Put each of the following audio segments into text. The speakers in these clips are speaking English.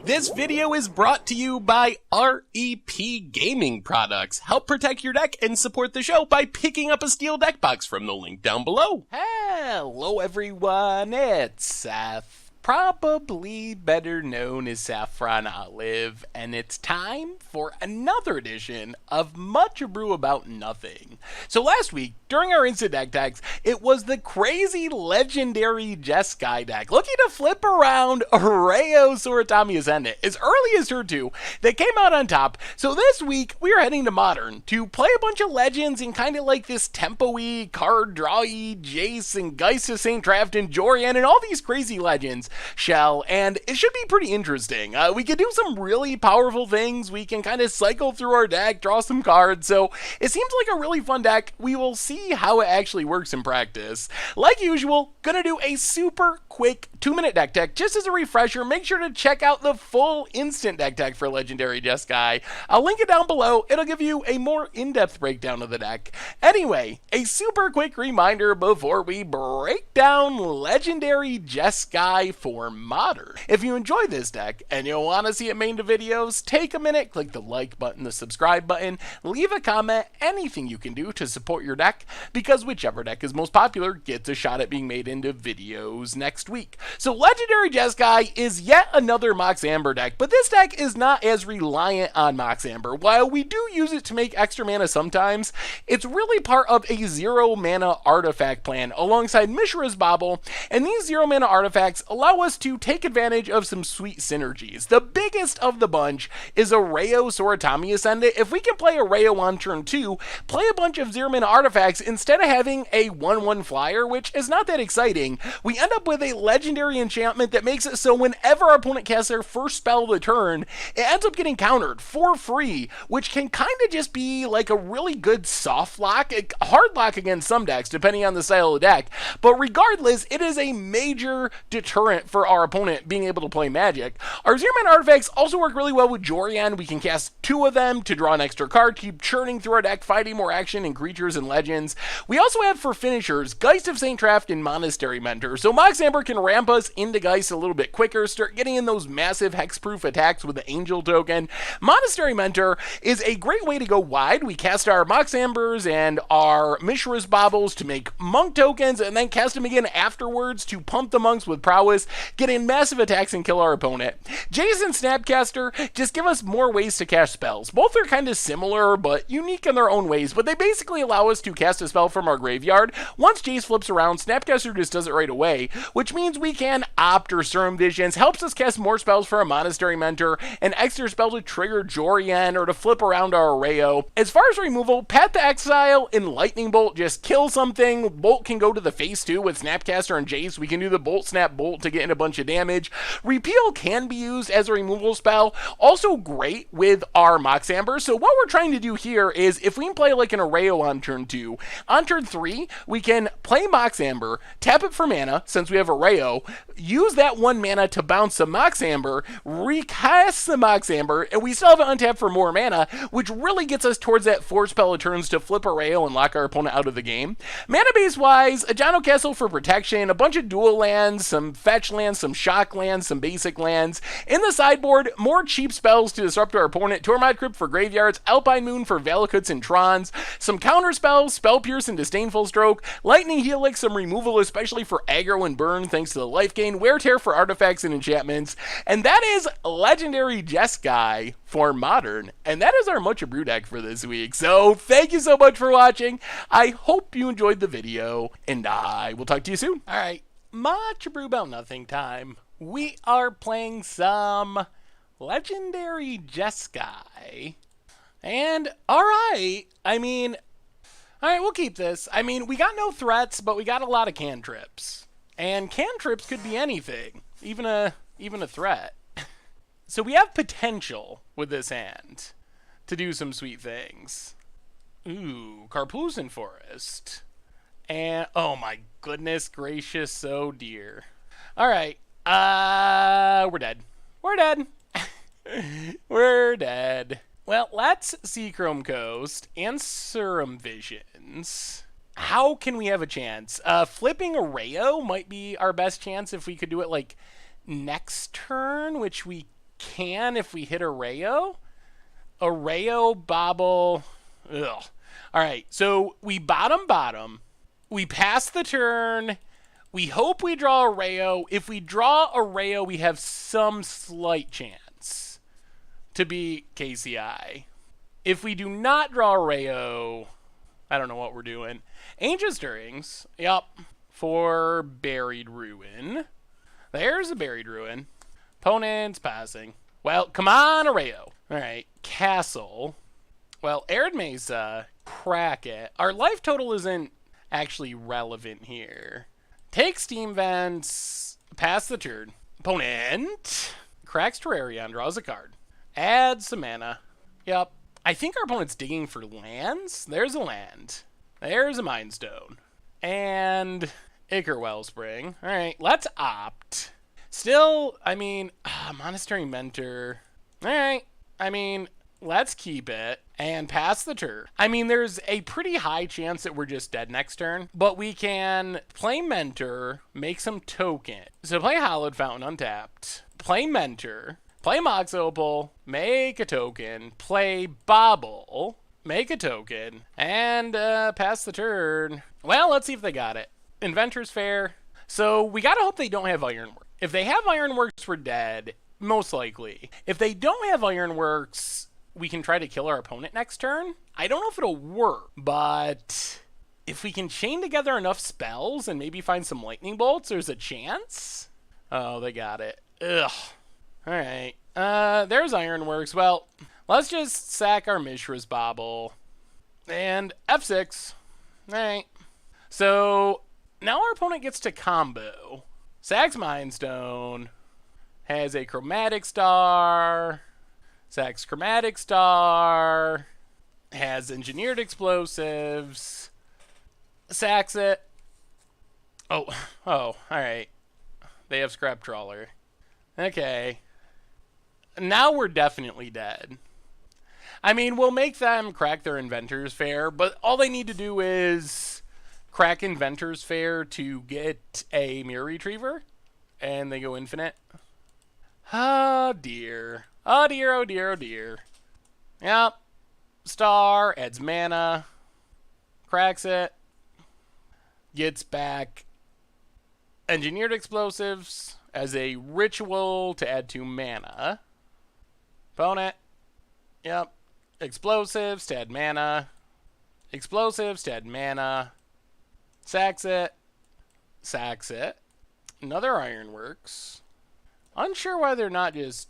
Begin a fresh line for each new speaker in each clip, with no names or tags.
This video is brought to you by REP Gaming Products. Help protect your deck and support the show by picking up a steel deck box from the link down below.
Hello everyone, it's Seth, probably better known as Saffron Olive, and it's time for another edition of Much Abrew About Nothing. So last week, during our instant deck decks, it was the crazy legendary Jeskai deck, looking to flip around Erayo Soratami Ascendant as early as turn 2, that came out on top. So this week, we are heading to Modern to play a bunch of legends in kind of like this tempo-y, card draw-y, Jace and Geist of St. Traft and Jorian and all these crazy legends shell, and it should be pretty interesting. We can do some really powerful things. We can kind of cycle through our deck, draw some cards, so it seems like a really fun deck. We will see how it actually works in practice. Like usual, gonna do a super quick 2-minute deck tech. Just as a refresher, make sure to check out the full instant deck tech for legendary Jeskai. I'll link it down below. It'll give you a more in-depth breakdown of the deck. Anyway, a super quick reminder before we break down legendary Jeskai for Modern. If you enjoy this deck and you want to see it made into videos, take a minute, click the like button, the subscribe button, leave a comment, anything you can do to support your deck, because whichever deck is most popular gets a shot at being made into videos next week. So legendary Jeskai is yet another Mox Amber deck, but this deck is not as reliant on Mox Amber. While we do use it to make extra mana sometimes, it's really part of a 0 mana artifact plan alongside Mishra's Bauble, and these 0 mana artifacts allow us to take advantage of some sweet synergies. The biggest of the bunch is Erayo Soratami Ascendant. If we can play Erayo on turn 2, play a bunch of 0 mana artifacts instead of having a 1/1 flyer, which is not that exciting, we end up with a legendary enchantment that makes it so whenever our opponent casts their first spell of the turn, it ends up getting countered for free, which can kind of just be like a really good soft lock, a hard lock against some decks, depending on the style of the deck. But regardless, it is a major deterrent for our opponent being able to play Magic. Our 0 mana artifacts also work really well with Jorian. We can cast 2 of them to draw an extra card, keep churning through our deck, fighting more action and creatures and legends. We also have for finishers Geist of St. Traft and Monastery Mentor. So Mox Amber can ramp us into Geist a little bit quicker, start getting in those massive hexproof attacks with the Angel token. Monastery Mentor is a great way to go wide. We cast our Mox Ambers and our Mishra's Baubles to make monk tokens, and then cast them again afterwards to pump the monks with prowess, get in massive attacks and kill our opponent. Jace and Snapcaster just give us more ways to cast spells. Both are kind of similar but unique in their own ways, but they basically allow us to cast a spell from our graveyard. Once Jace flips around, Snapcaster just does it right away, which means we can opt or Serum Visions, helps us cast more spells for a Monastery Mentor, an extra spell to trigger Jorian or to flip around our Erayo. As far as removal, Path to Exile and Lightning Bolt just kill something. Bolt can go to the face too with Snapcaster and Jace. We can do the Bolt Snap Bolt to get in a bunch of damage. Repeal can be used as a removal spell, also great with our Mox Amber. So what we're trying to do here is, if we can play like an Erayo on turn 2, on turn 3, we can play Mox Amber, tap it for mana, since we have Erayo, use that 1 mana to bounce the Mox Amber, recast the Mox Amber, and we still have it untapped for more mana, which really gets us towards that 4 spell of turns to flip Erayo and lock our opponent out of the game. Mana base wise, a Jano Castle for protection, a bunch of dual lands, some fetch lands, some shock lands, some basic lands. In the sideboard, more cheap spells to disrupt our opponent, Tormod Crypt for graveyards, Alpine Moon for Valakuts and Trons, some counter spells, Spell Pierce and Disdainful Stroke, Lightning Helix, some removal especially for aggro and burn thanks to the life gain, Wear Tear for artifacts and enchantments, and that is legendary Jeskai for Modern, and that is our Much Abrew deck for this week. So thank you so much for watching. I hope you enjoyed the video, and I will talk to you soon. Alright, Much Abrew About Nothing time. We are playing some legendary Jeskai. And, alright, we'll keep this. We got no threats, but we got a lot of cantrips. And cantrips could be anything, even a threat. So we have potential with this hand to do some sweet things. Ooh, Karplusan Forest. And, oh my goodness gracious, oh dear. Alright, we're dead. We're dead. We're dead. Well, let's see Chrome Coast and Serum Visions. How can we have a chance? Flipping Erayo might be our best chance if we could do it like next turn, which we can if we hit Erayo. Erayo, bobble. Ugh. All right, so we bottom. We pass the turn. We hope we draw Erayo. If we draw Erayo, we have some slight chance to beat KCI. If we do not draw Erayo, I don't know what we're doing. Ancient Stirrings. Yup. For Buried Ruin. There's a Buried Ruin. Opponent's passing. Well, come on, Erayo. All right. Castle. Well, Arid Mesa. Crack it. Our life total isn't actually relevant here. Take Steam Vents. Pass the turn. Opponent. Cracks Terrarion. Draws a card. Adds some mana. Yup. I think our opponent's digging for lands. There's a land. There's a Mind Stone. And Ichor Wellspring. All right, let's opt. Still, I mean, Monastery Mentor. All right, I mean, let's keep it and pass the turn. I mean, there's a pretty high chance that we're just dead next turn, but we can play Mentor, make some token. So play Hallowed Fountain untapped. Play Mentor. Play Mox Opal, make a token, play Bobble, make a token, and pass the turn. Well, let's see if they got it. Inventor's Fair. So we gotta hope they don't have Ironworks. If they have Ironworks, we're dead, most likely. If they don't have Ironworks, we can try to kill our opponent next turn. I don't know if it'll work, but if we can chain together enough spells and maybe find some lightning bolts, there's a chance. Oh, they got it. Ugh. Alright, there's Ironworks. Well, let's just sack our Mishra's Bobble. And F6. Alright. So, now our opponent gets to combo. Sacks Mind Stone. Has a Chromatic Star. Sacks Chromatic Star. Has Engineered Explosives. Sacks it. Oh, alright. They have Scrap Trawler. Okay. Now we're definitely dead. I mean, we'll make them crack their Inventor's Fair, but all they need to do is crack Inventor's Fair to get a Mirror Retriever, and they go infinite. Oh, dear. Oh, dear, oh, dear, oh, dear. Yep. Star, adds mana, cracks it, gets back Engineered Explosives as a ritual to add 2 mana. Opponent. Yep. Explosives to add mana. Explosives to add mana. Sacks it. Sacks it. Another Ironworks. Unsure why they're not just...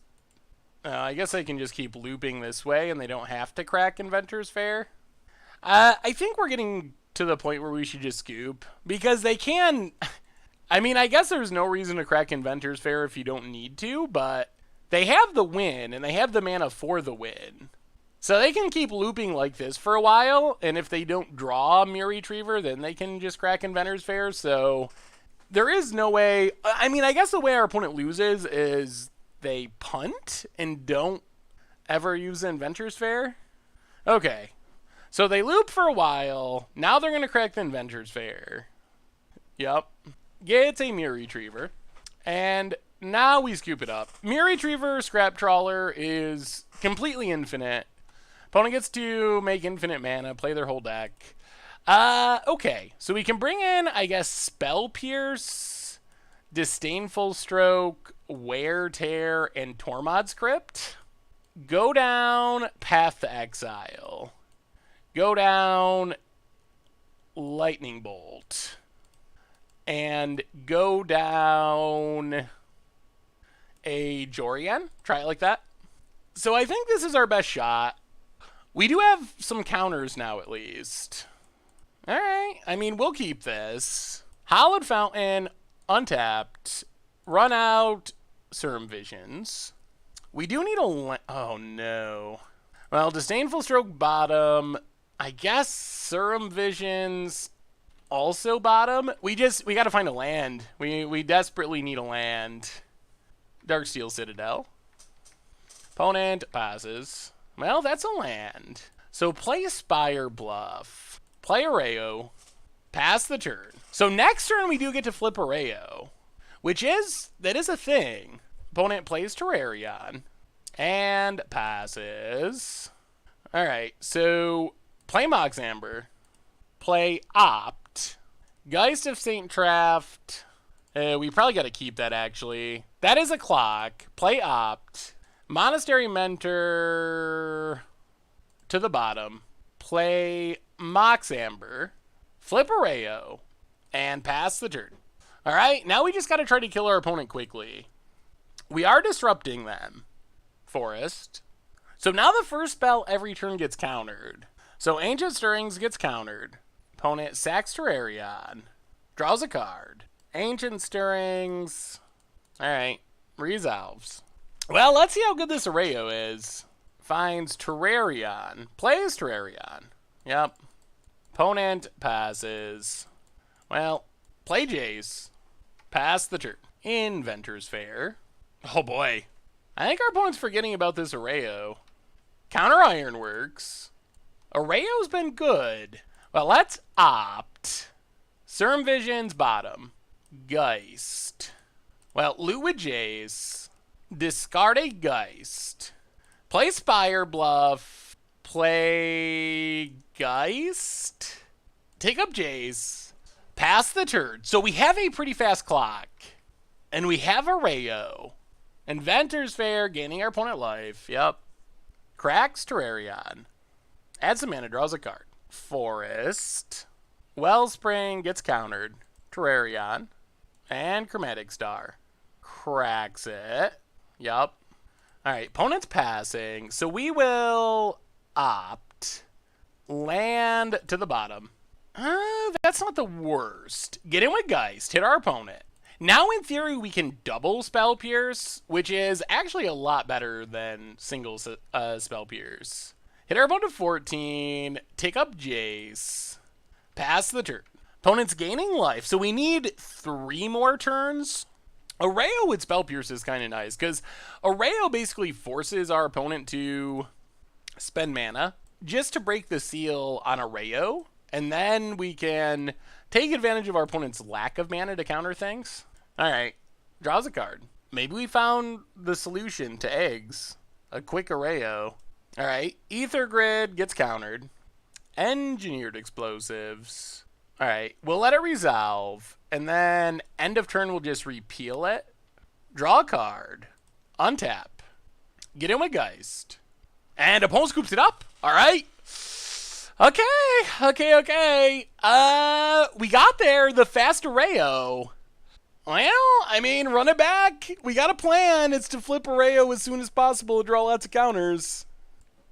I guess I can just keep looping this way and they don't have to crack Inventor's Fair. I think we're getting to the point where we should just scoop. Because they can... I mean, I guess there's no reason to crack Inventor's Fair if you don't need to, but they have the win, and they have the mana for the win. So they can keep looping like this for a while, and if they don't draw a Mirror Retriever, then they can just crack Inventor's Fair, so there is no way... I mean, I guess the way our opponent loses is they punt and don't ever use the Inventor's Fair. Okay, so they loop for a while, now they're going to crack the Inventor's Fair. Yep. Gets a Mirror Retriever, and now we scoop it up. Mirror Retriever, Scrap Trawler is completely infinite. Opponent gets to make infinite mana, play their whole deck. Okay, so we can bring in, I guess, Spell Pierce, Disdainful Stroke, Wear Tear, and Tormod's Crypt. Go down Path to Exile. Go down Lightning Bolt. And go down a Jorian. Try it like that. So I think this is our best shot. We do have some counters now, at least. Alright, I mean, we'll keep this. Hallowed Fountain, untapped. Run out Serum Visions. We do need a... Oh, no. Well, Disdainful Stroke bottom. I guess Serum Visions... also bottom. We gotta find a land. We desperately need a land. Darksteel Citadel. Opponent passes. Well, that's a land. So play Spire Bluff. Play Erayo. Pass the turn. So next turn we do get to flip Erayo. That is a thing. Opponent plays Terrarion. And passes. Alright, so play Mox Amber. Play Opt. Geist of Saint Traft. We probably got to keep that, actually. That is a clock. Play Opt. Monastery Mentor to the bottom. Play Mox Amber. Flip Erayo. And pass the turn. Alright, now we just got to try to kill our opponent quickly. We are disrupting them. Forest. So now the first spell every turn gets countered. So Ancient Stirrings gets countered. Opponent sacks Terrarion. Draws a card. Ancient Stirrings. Alright. Resolves. Well, let's see how good this Erayo is. Finds Terrarion. Plays Terrarion. Yep. Opponent passes. Well, play Jace. Pass the turn. Inventor's Fair. Oh boy. I think our opponent's forgetting about this Erayo. Counter Ironworks. Erayo's been good. Well, let's opt. Serum Vision's bottom. Geist. Well, loot with Jace. Discard a Geist. Play Spire Bluff. Play Geist. Take up Jace. Pass the turn. So we have a pretty fast clock. And we have Erayo. Inventor's Fair, gaining our opponent life. Yep. Cracks Terrarion. Adds some mana, draws a card. Forest. Wellspring gets countered. Terrarion. And Chromatic Star. Cracks it. Yup. Alright, opponent's passing. So we will opt. Land to the bottom. That's not the worst. Get in with Geist. Hit our opponent. Now, in theory, we can double Spell Pierce, which is actually a lot better than single Spell Pierce. Hit our opponent to 14, take up Jace, pass the turn. Opponent's gaining life, so we need 3 more turns. Erayo with Spell Pierce is kind of nice, because Erayo basically forces our opponent to spend mana just to break the seal on Erayo, and then we can take advantage of our opponent's lack of mana to counter things. Alright, draws a card. Maybe we found the solution to eggs. A quick Erayo. Alright, Ether Grid gets countered. Engineered Explosives. Alright, we'll let it resolve. And then end of turn we'll just repeal it. Draw a card. Untap. Get in with Geist. And opponent scoops it up. Alright. Okay. We got there. The fast Erayo. Well, I mean, run it back. We got a plan. It's to flip Erayo as soon as possible to draw lots of counters.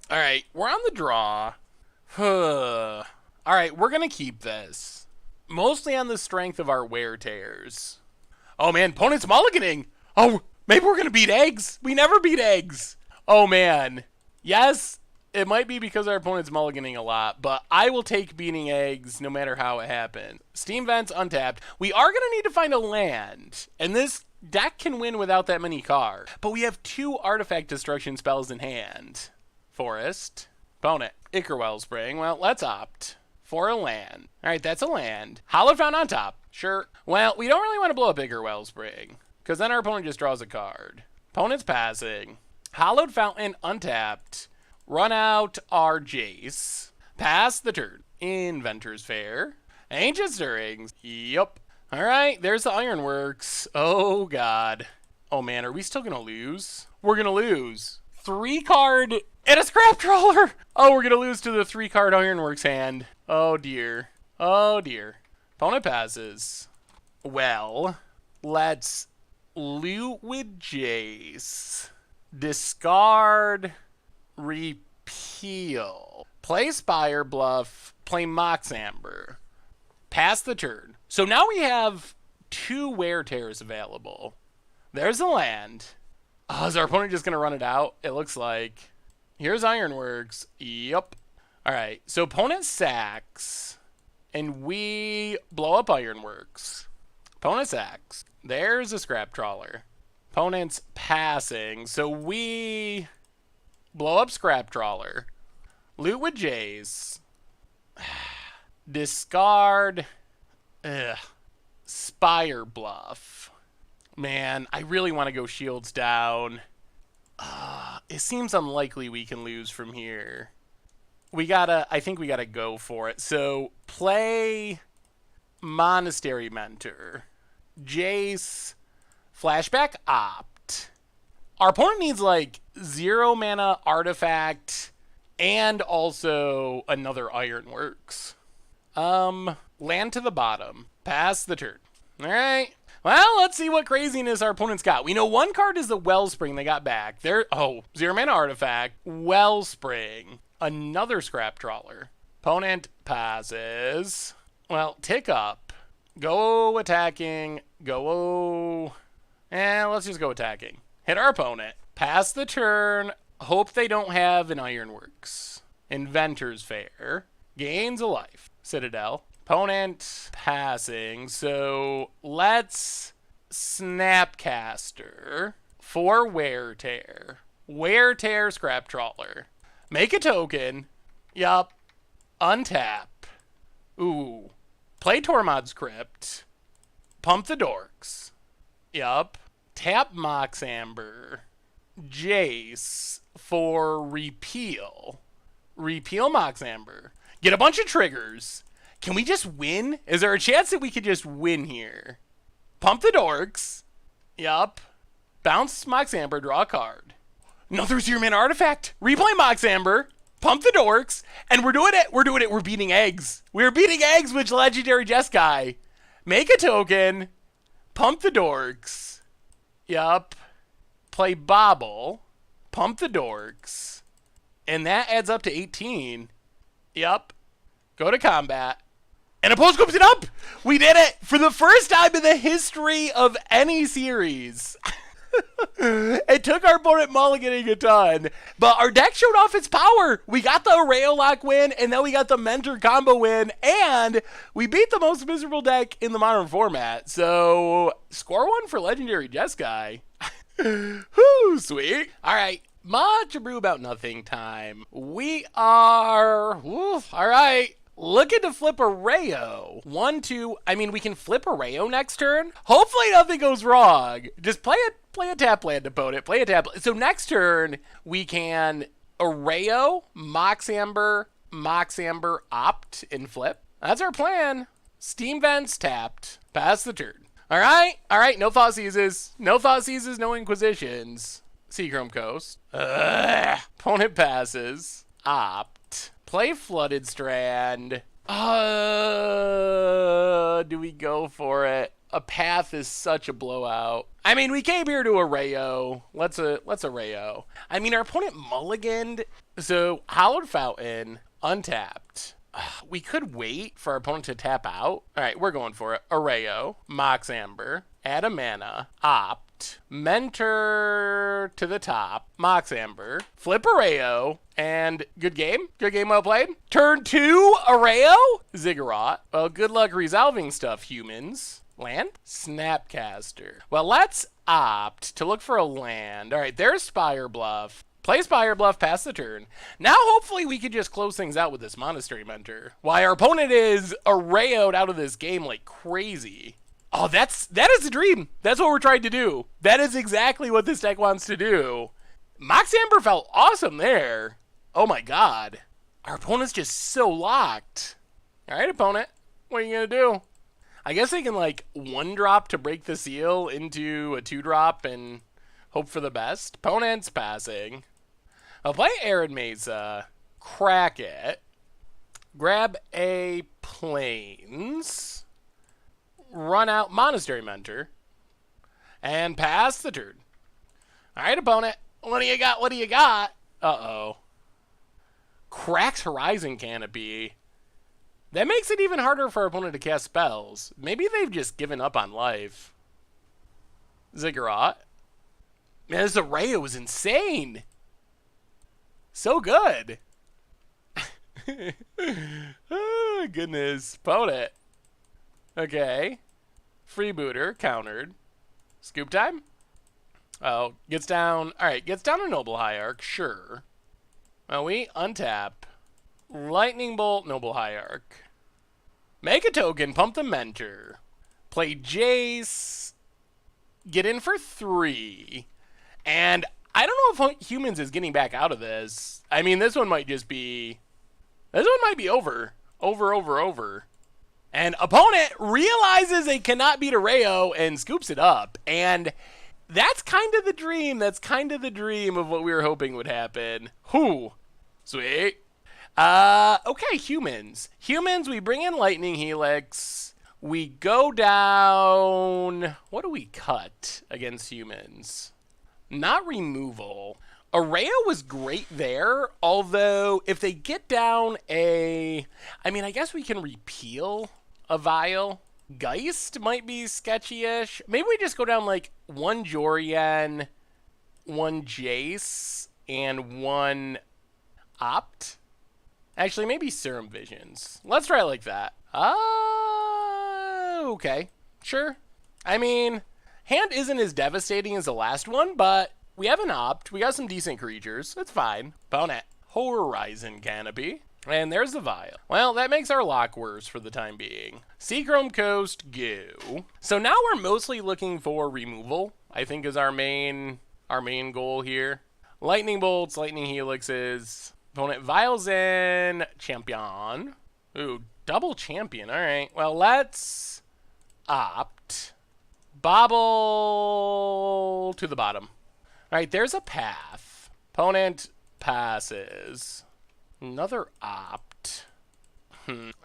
Alright, we're on the draw. Alright, we're going to keep this. Mostly on the strength of our Wear Tears. Oh man, opponent's mulliganing. Oh, maybe we're going to beat eggs. We never beat eggs. Oh man. Yes, it might be because our opponent's mulliganing a lot, but I will take beating eggs no matter how it happens. Steam Vent's untapped. We are going to need to find a land, and this deck can win without that many cards. But we have 2 artifact destruction spells in hand. Forest. Opponent. Ichor Wellspring. Well, let's opt for a land. Alright, that's a land. Hallowed Fountain on top. Sure. Well, we don't really want to blow up Ichor Wellspring, because then our opponent just draws a card. Opponent's passing. Hallowed Fountain untapped. Run out our Jace. Pass the turn. Inventor's Fair. Ancient Stirrings. Yup. Alright, there's the Ironworks. Oh god. Oh man, are we still gonna lose? We're gonna lose. 3-card and a Scrap Trawler! Oh, we're gonna lose to the 3-card Ironworks hand. Oh dear. Oh dear. Opponent passes. Well, let's loot with Jace. Discard. Repeal. Play Spire Bluff. Play Mox Amber. Pass the turn. So now we have 2 Wear Tears available. There's a land. Oh, is our opponent just going to run it out? It looks like. Here's Ironworks. Yup. Alright, so opponent sacks. And we blow up Ironworks. Opponent sacks. There's a Scrap Trawler. Opponent's passing. So we blow up Scrap Trawler. Loot with Jace. Discard. Spire Bluff. Man, I really want to go shields down. It seems unlikely we can lose from here. I think we gotta go for it. So, play Monastery Mentor. Jace, Flashback Opt. Our opponent needs like 0 mana artifact and also another Ironworks. Land to the bottom. Pass the turn. Alright. Well, let's see what craziness our opponent's got. We know one card is the Wellspring they got back. 0 mana artifact. Wellspring. Another Scrap Trawler. Opponent passes. Well, tick up. Go attacking. Let's just go attacking. Hit our opponent. Pass the turn. Hope they don't have an Ironworks. Inventor's Fair. Gains a life. Citadel. Opponent passing. So let's Snapcaster for Wear Tear. Wear Tear Scrap Trawler. Make a token. Yup. Untap. Ooh. Play Tormod's Crypt. Pump the Dorks. Yup. Tap Mox Amber. Jace for Repeal. Repeal Mox Amber. Get a bunch of triggers. Can we just win? Is there a chance that we could just win here? Pump the Dorks. Yup. Bounce Mox Amber, draw a card. Another 0 mana artifact. Replay Mox Amber. Pump the Dorks. And we're doing it. We're beating eggs. We're beating eggs with Legendary Jeskai. Make a token. Pump the Dorks. Yup. Play Bobble. Pump the Dorks. And that adds up to 18. Yup. Go to combat. And opponent scoops it up! We did it! For the first time in the history of any series. It took our opponent mulliganing a ton, but our deck showed off its power. We got the Erayo lock win, and then we got the Mentor combo win, and we beat the most miserable deck in the modern format. So, score 1 for Legendary Jeskai. Whoo, sweet. All right. Much Abrew about nothing time. We are, all right, looking to flip Erayo. 1, 2, we can flip Erayo next turn. Hopefully nothing goes wrong. Just play a tap land opponent, So next turn, we can Erayo, Mox Amber, Opt, and flip. That's our plan. Steam Vents tapped. Pass the turn. All right, no Thought Seizes, no Inquisitions. Seachrome Coast. Opponent passes. Opt. Play Flooded Strand. Do we go for it? A path is such a blowout. We came here to Erayo. Let's Erayo. Our opponent mulliganed. So, Hallowed Fountain, untapped. We could wait for our opponent to tap out. All right, we're going for it. Erayo, Mox Amber, add a mana, Opt. Mentor to the top, Mox Amber, flip Erayo, and good game well played. Turn 2, Erayo, Ziggurat. Well, good luck resolving stuff, humans. Land? Snapcaster. Well, let's opt to look for a land. All right, there's Spire Bluff. Play Spire Bluff, pass the turn. Now, hopefully, we could just close things out with this Monastery Mentor. While our opponent is Erayo'd out of this game like crazy. Oh, that is the dream. That's what we're trying to do. That is exactly what this deck wants to do. Mox Amber felt awesome there. Oh my god. Our opponent's just so locked. All right, opponent. What are you going to do? I guess they can, 1-drop to break the seal into a 2-drop and hope for the best. Opponent's passing. I'll play Arid Mesa. Crack it. Grab a Plains. Run out Monastery Mentor, and pass the turn. All right, opponent. What do you got? Uh-oh. Cracks Horizon Canopy. That makes it even harder for our opponent to cast spells. Maybe they've just given up on life. Ziggurat. Man, this Erayo was insane. So good. Oh, goodness. Opponent. Okay. Freebooter, countered. Scoop time? Oh, gets down. Alright, gets down a Noble Hierarch, sure. Well, we untap. Lightning Bolt, Noble Hierarch. Make a token, pump the Mentor. Play Jace. Get in for 3. And I don't know if humans is getting back out of this. I mean, this one might be over. Over. And opponent realizes they cannot beat Erayo and scoops it up. And that's kind of the dream. That's kind of the dream of what we were hoping would happen. Whew. Sweet. Okay, humans. Humans, we bring in Lightning Helix. We go down... What do we cut against humans? Not removal. Erayo was great there, although if they get down a... I mean, I guess we can repeal a Vial. Geist might be sketchy-ish. Maybe we just go down like one Jorian, one Jace, and one Opt. Actually, maybe Serum Visions. Let's try it like that. Okay. Sure. I mean, hand isn't as devastating as the last one, but we have an Opt. We got some decent creatures. It's fine. Opponent. Horizon Canopy. And there's the Vial. Well, that makes our lock worse for the time being. Seachrome Coast, go. So now we're mostly looking for removal, I think is our main goal here. Lightning Bolts, Lightning Helixes. Opponent Vials in Champion. Ooh, double Champion. All right. Well, let's Opt. Bobble to the bottom. All right, there's a path. Opponent passes. Another Opt.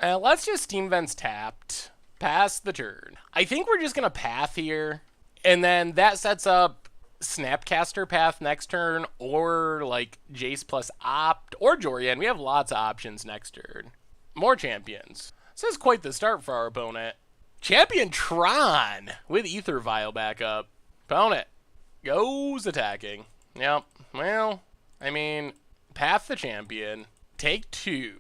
Let's just Steam Vents tapped. Pass the turn. I think we're just going to path here. And then that sets up Snapcaster path next turn. Or like Jace plus Opt. Or Jorian. We have lots of options next turn. More champions. This is quite the start for our opponent. Champion Tron with Ether Vial backup. Opponent goes attacking. Yep. Well, I mean, path the champion. Take 2.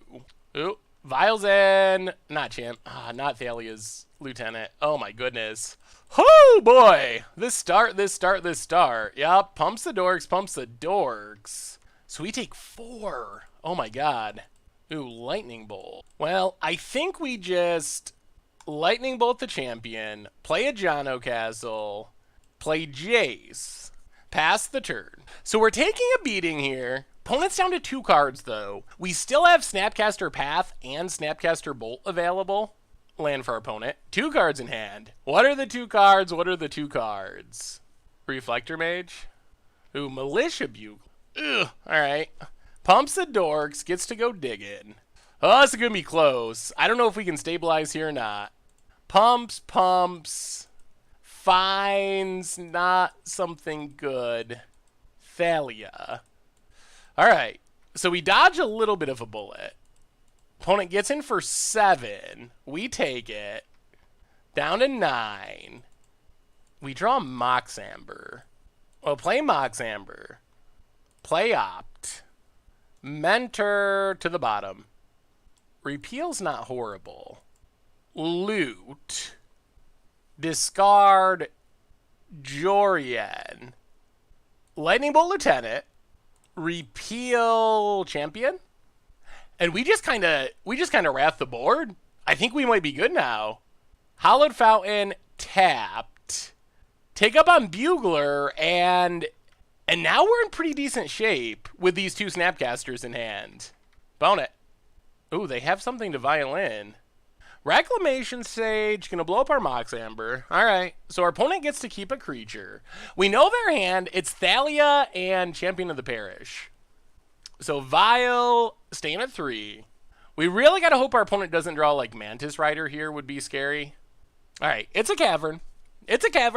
Ooh, Vials in. Not Thalia's lieutenant. Oh my goodness. Oh boy. This start. Yep. Pumps the dorks. So we take 4. Oh my god. Ooh, Lightning Bolt. Well, I think we just Lightning Bolt the champion, play a Jono Castle, play Jace, pass the turn. So we're taking a beating here. Opponent's down to 2 cards, though. We still have Snapcaster Path and Snapcaster Bolt available. Land for our opponent. 2 cards in hand. What are the 2 cards? Reflector Mage. Ooh, Militia Bugle. Ugh. Alright. Pumps the dorks. Gets to go digging. Oh, this is going to be close. I don't know if we can stabilize here or not. Pumps. Finds not something good. Thalia. Alright, so we dodge a little bit of a bullet. Opponent gets in for 7. We take it. Down to 9. We draw Mox Amber. Well, play Mox Amber. Play Opt. Mentor to the bottom. Repeal's not horrible. Loot. Discard Jorian. Lightning Bolt Lieutenant. Repeal champion, and we just kind of wrath the board. I think we might be good now. Hollowed Fountain tapped. Take up on Bugler, and now we're in pretty decent shape with these 2 Snapcasters in hand. Bone it. Ooh, they have something to violin. Reclamation Sage, gonna blow up our Mox Amber. Alright, so our opponent gets to keep a creature. We know their hand, it's Thalia and Champion of the Parish. So Vial, staying at 3. We really gotta hope our opponent doesn't draw like Mantis Rider here, would be scary. Alright, it's a cavern.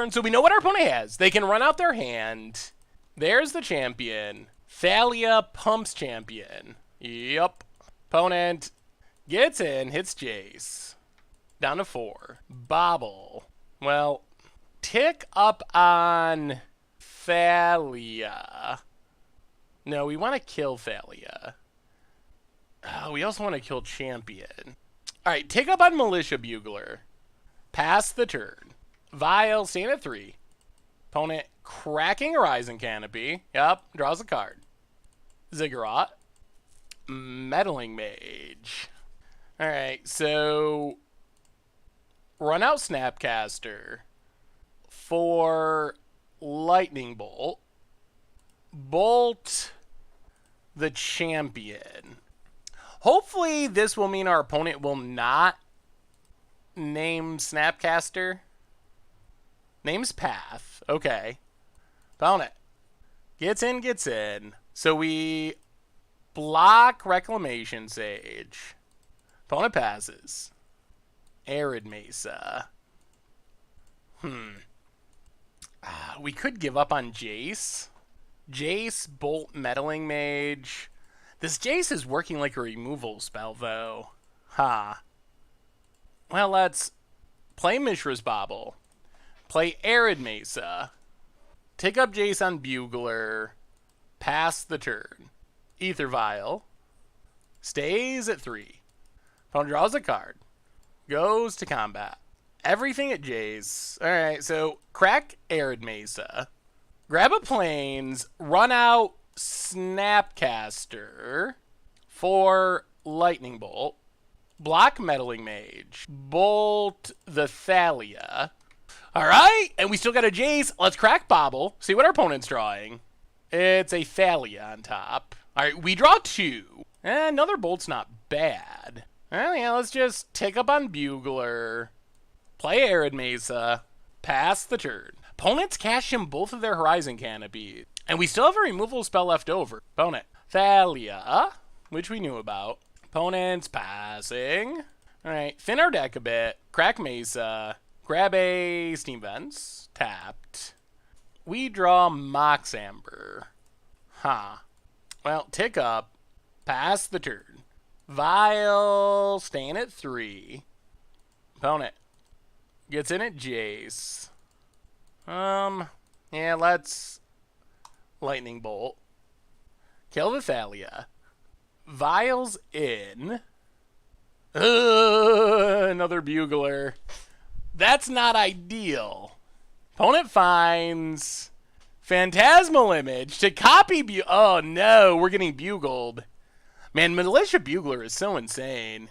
So we know what our opponent has. They can run out their hand. There's the champion. Thalia pumps champion. Yup. Opponent gets in, hits Jace. Down to 4. Bobble. Well, tick up on Thalia. No, we want to kill Thalia. We also want to kill Champion. Alright, tick up on Militia Bugler. Pass the turn. Vial, staying at 3. Opponent cracking Horizon Canopy. Yep, draws a card. Ziggurat. Meddling Mage. Alright, so run out Snapcaster for Lightning Bolt. Bolt the Champion. Hopefully this will mean our opponent will not name Snapcaster. Name's Path. Okay. Found it. Gets in. So we block Reclamation Sage. Opponent passes. Arid Mesa. We could give up on Jace. Jace, Bolt, Meddling Mage. This Jace is working like a removal spell, though. Well, let's play Mishra's Bauble. Play Arid Mesa. Take up Jace on Bugler. Pass the turn. Ether Vial. Stays at 3. Opponent draws a card. Goes to combat. Everything at Jace. Alright, so crack Arid Mesa. Grab a Plains. Run out Snapcaster for Lightning Bolt. Block Meddling Mage. Bolt the Thalia. Alright, and we still got a Jace. Let's crack Bauble. See what our opponent's drawing. It's a Thalia on top. Alright, we draw 2. Another Bolt's not bad. Well, yeah, let's just take up on Bugler. Play Arid Mesa. Pass the turn. Opponents cash in both of their Horizon Canopies. And we still have a removal spell left over. Opponent. Thalia, which we knew about. Opponents passing. Alright, thin our deck a bit. Crack Mesa. Grab a Steam Vents. Tapped. We draw Mox Amber. Well, tick up. Pass the turn. Vial staying at 3. Opponent gets in at Jace. Yeah, let's Lightning Bolt. Kill the Thalia. Vials in. Another Bugler. That's not ideal. Opponent finds Phantasmal Image to copy Oh no, we're getting bugled. Man, Militia Bugler is so insane.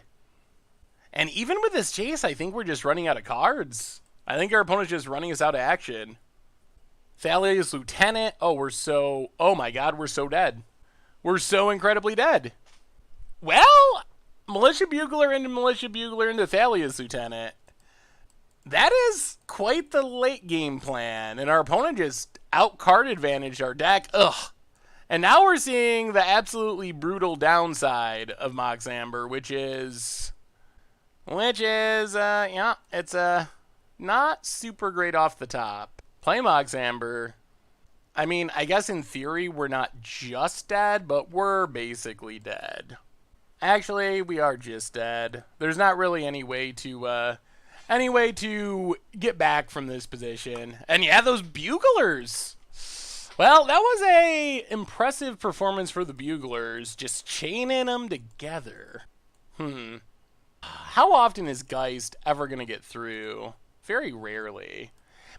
And even with this Jace, I think we're just running out of cards. I think our opponent's just running us out of action. Thalia's Lieutenant. Oh my god, we're so dead. We're so incredibly dead. Well, Militia Bugler into Thalia's Lieutenant. That is quite the late game plan. And our opponent just out-card advantaged our deck. Ugh. And now we're seeing the absolutely brutal downside of Mox Amber, which is yeah, it's not super great off the top. Play Mox Amber. I mean, I guess in theory we're not just dead, but we're basically dead. Actually, we are just dead. There's not really any way to get back from this position. And yeah, those Buglers. Well, that was a impressive performance for the Buglers, just chaining them together. How often is Geist ever going to get through? Very rarely.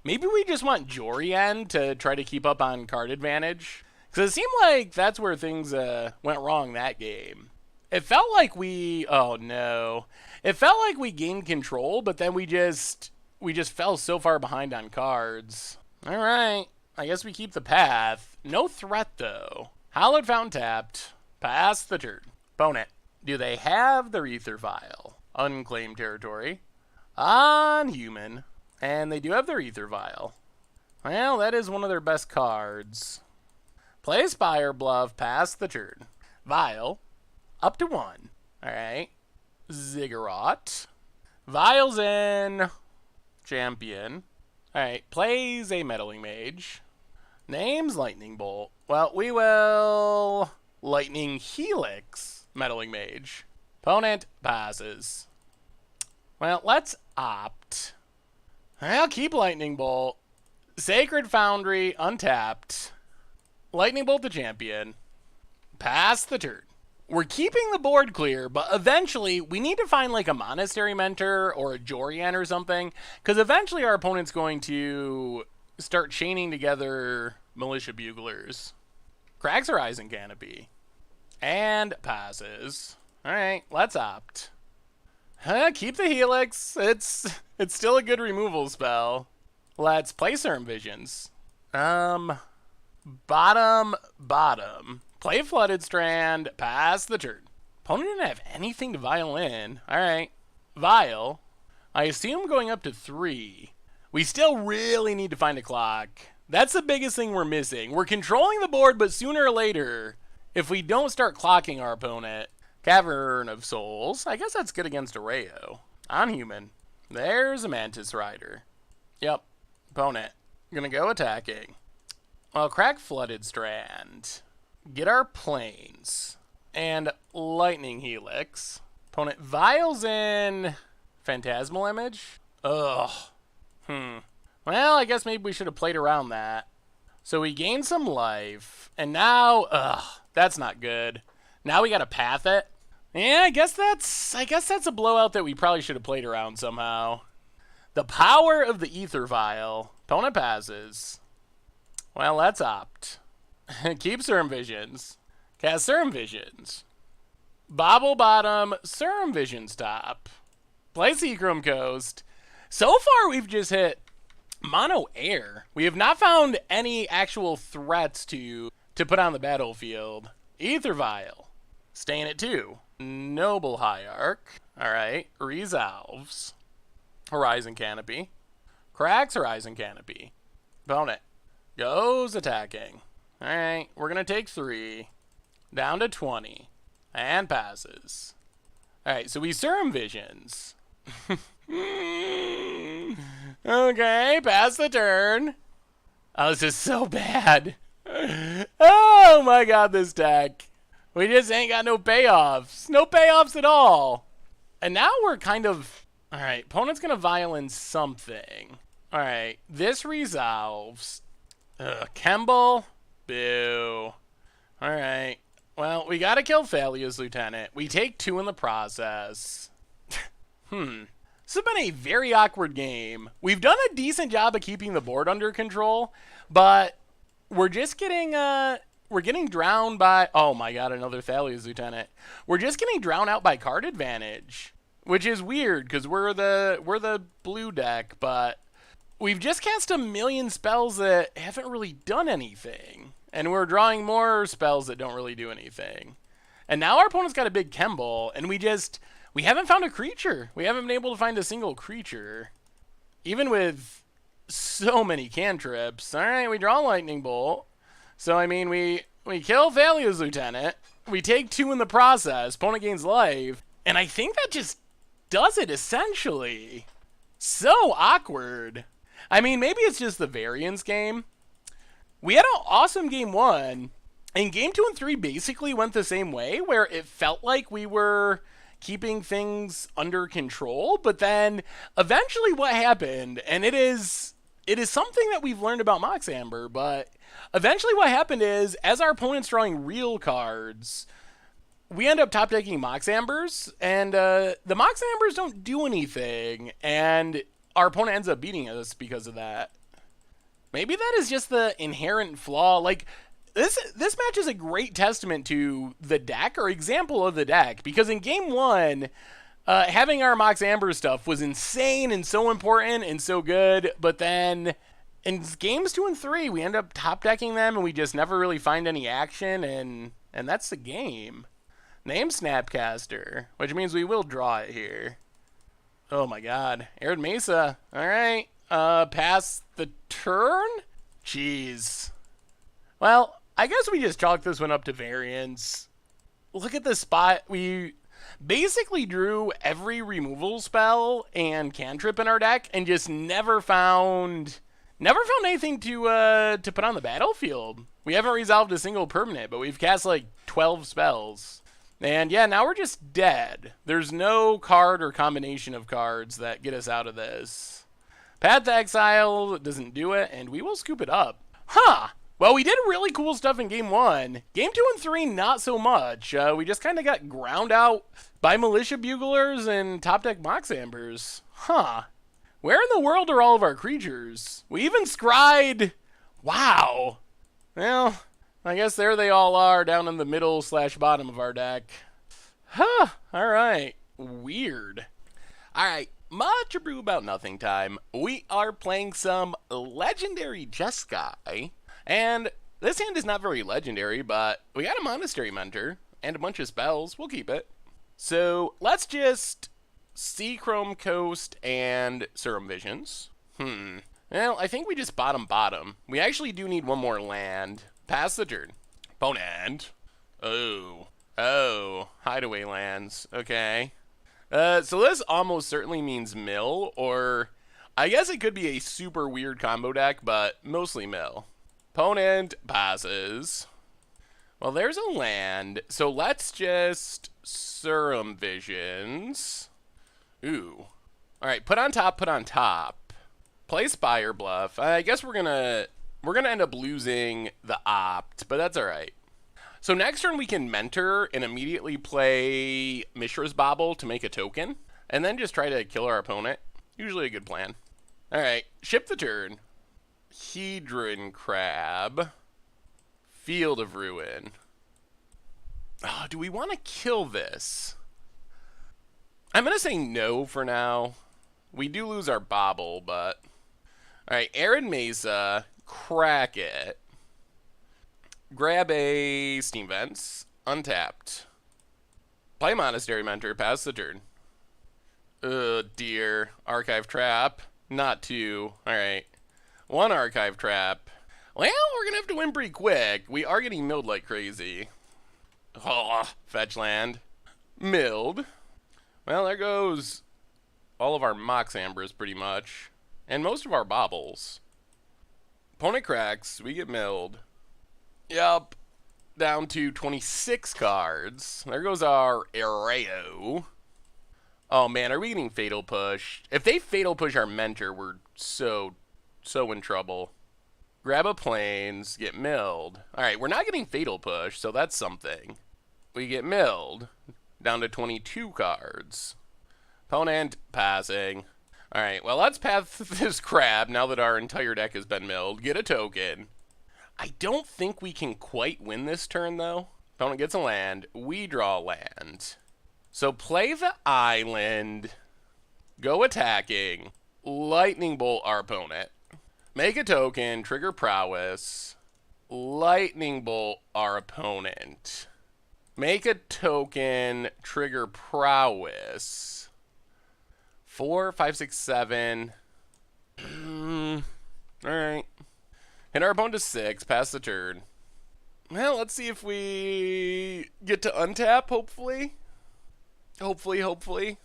Maybe we just want Jorian to try to keep up on card advantage? Because it seemed like that's where things went wrong that game. It felt like It felt like we gained control, but then we just fell so far behind on cards. Alright. I guess we keep the Path. No threat, though. Hallowed Fountain tapped. Pass the turn. Opponent. Do they have their Ether Vial? Unclaimed territory. On human. And they do have their Ether Vial. Well, that is one of their best cards. Play Spire Bluff. Pass the turn. Vial. Up to 1. Alright. Ziggurat. Vials in. Champion. Alright, plays a Meddling Mage. Name's Lightning Bolt. Well, we will Lightning Helix Meddling Mage. Opponent passes. Well, let's opt. I'll keep Lightning Bolt. Sacred Foundry untapped. Lightning Bolt the champion. Pass the turn. We're keeping the board clear, but eventually we need to find like a Monastery Mentor or a Jorian or something, because eventually our opponent's going to start chaining together Militia Buglers. Cracks Horizon Canopy. And passes. Alright, let's opt. Keep the Helix. It's still a good removal spell. Let's play Serum Visions. Bottom. Play Flooded Strand, pass the turn. Opponent didn't have anything to vial in. Alright. Vial. I assume going up to 3. We still really need to find a clock. That's the biggest thing we're missing. We're controlling the board, but sooner or later, if we don't start clocking our opponent, Cavern of Souls, I guess that's good against Erayo. On human. There's a Mantis Rider. Yep. Opponent. Gonna go attacking. Well, crack Flooded Strand. Get our Plains. And Lightning Helix. Opponent vials in Phantasmal Image. Ugh. Well, I guess maybe we should have played around that. So we gained some life. And now, that's not good. Now we gotta path it. Yeah, I guess that's a blowout that we probably should have played around somehow. The power of the Ether Vial. Opponent passes. Well, let's opt. Keep Serum Visions. Cast Serum Visions. Bobble Bottom, Serum Visions top. Play Seachrome Coast. So far, we've just hit mono air. We have not found any actual threats to put on the battlefield. Ether Vial. Staying at 2. Noble Hierarch. Alright. Resolves. Horizon Canopy. Cracks Horizon Canopy. Opponent goes attacking. Alright. We're going to take 3. Down to 20. And passes. Alright. So we Serum Visions. Okay. Pass the turn. Oh, this is so bad. Oh my god, this deck. We just ain't got no payoffs. No payoffs at all. And now we're kind of... Alright, opponent's going to violin something. Alright, this resolves. Kemble. Boo. Alright. Well, we got to kill Thalia's Lieutenant. We take 2 in the process. This has been a very awkward game. We've done a decent job of keeping the board under control, but we're just getting... we're getting drowned by... Oh my god, another Thalia's Lieutenant. We're just getting drowned out by card advantage. Which is weird, because we're the blue deck, but... We've just cast a million spells that haven't really done anything. And we're drawing more spells that don't really do anything. And now our opponent's got a big Kemble, and we haven't found a creature. We haven't been able to find a single creature. Even with so many cantrips. Alright, we draw Lightning Bolt. So, I mean, we kill Thalia's Lieutenant. We take 2 in the process. Opponent gains life. And I think that just does it, essentially. So awkward. I mean, maybe it's just the variance game. We had an awesome game 1. And game 2 and 3 basically went the same way, where it felt like we were keeping things under control. But then, eventually what happened, and it is something that we've learned about Mox Amber, but... Eventually what happened is, as our opponent's drawing real cards, we end up top decking Mox Ambers, and the Mox Ambers don't do anything, and our opponent ends up beating us because of that. Maybe that is just the inherent flaw. Like, this match is a great testament to the deck, or example of the deck, because in game 1, having our Mox Amber stuff was insane and so important and so good, but then... In games 2 and 3, we end up top decking them, and we just never really find any action, and that's the game. Name Snapcaster, which means we will draw it here. Oh my god. Arid Mesa. Alright. Pass the turn? Jeez. Well, I guess we just chalk this one up to variance. Look at the spot. We basically drew every removal spell and cantrip in our deck, and just never found anything to put on the battlefield. We haven't resolved a single permanent, but we've cast like 12 spells. And yeah, now we're just dead. There's no card or combination of cards that get us out of this. Path to Exile doesn't do it, and we will scoop it up. Huh! Well, we did really cool stuff in game 1. Game 2 and 3, not so much. We just kind of got ground out by Militia Buglers and top deck Mox Ambers. Huh. Where in the world are all of our creatures? We even scryed... Wow. Well, I guess there they all are down in the middle/bottom of our deck. Huh. Alright. Weird. Alright. Much Abrew about nothing time. We are playing some legendary Jeskai. And This hand is not very legendary, but we got a Monastery Mentor and a bunch of spells. We'll keep it. So let's just see Chrome Coast and Serum Visions. Well, I think we just bottom. We actually do need one more land. Pass the turn. Opponent. Oh, hideaway lands. Okay. So this almost certainly means mill, or I guess it could be a super weird combo deck, but mostly mill. Opponent passes. Well, there's a land, so let's just Serum Visions. Ooh. Alright, put on top. Play Spire Bluff. I guess we're gonna end up losing the opt, but that's alright. So next turn we can Mentor and immediately play Mishra's Bauble to make a token, and then just try to kill our opponent. Usually a good plan. Alright, ship the turn. Hedron Crab. Field of Ruin. Oh, do we want to kill this? I'm going to say no for now. We do lose our Bauble, but... Alright, Arid Mesa. Crack it. Grab a Steam Vents. Untapped. Play Monastery Mentor. Pass the turn. Oh, dear. Archive Trap. Not two. Alright. One Archive Trap. Well, we're going to have to win pretty quick. We are getting milled like crazy. Oh, fetch land. Milled. Well, there goes all of our Mox Ambers pretty much. And most of our Baubles. Opponent cracks. We get milled. Yup. Down to 26 cards. There goes our Erayo. Oh man, are we getting Fatal Push? If they Fatal Push our Mentor, we're so in trouble. Grab a Plains, get milled. Alright, we're not getting Fatal Push, so that's something. We get milled. Down to 22 cards. Opponent passing. Alright, well let's path this crab now that our entire deck has been milled. Get a token. I don't think we can quite win this turn though. Opponent gets a land. We draw a land. So play the island. Go attacking. Lightning Bolt our opponent. Make a token. Trigger Prowess. Lightning Bolt our opponent. Make a token. Trigger Prowess. 4, 5, 6, 7. Alright. Hit our opponent to 6. Pass the turn. Well, let's see if we get to untap, hopefully. Hopefully.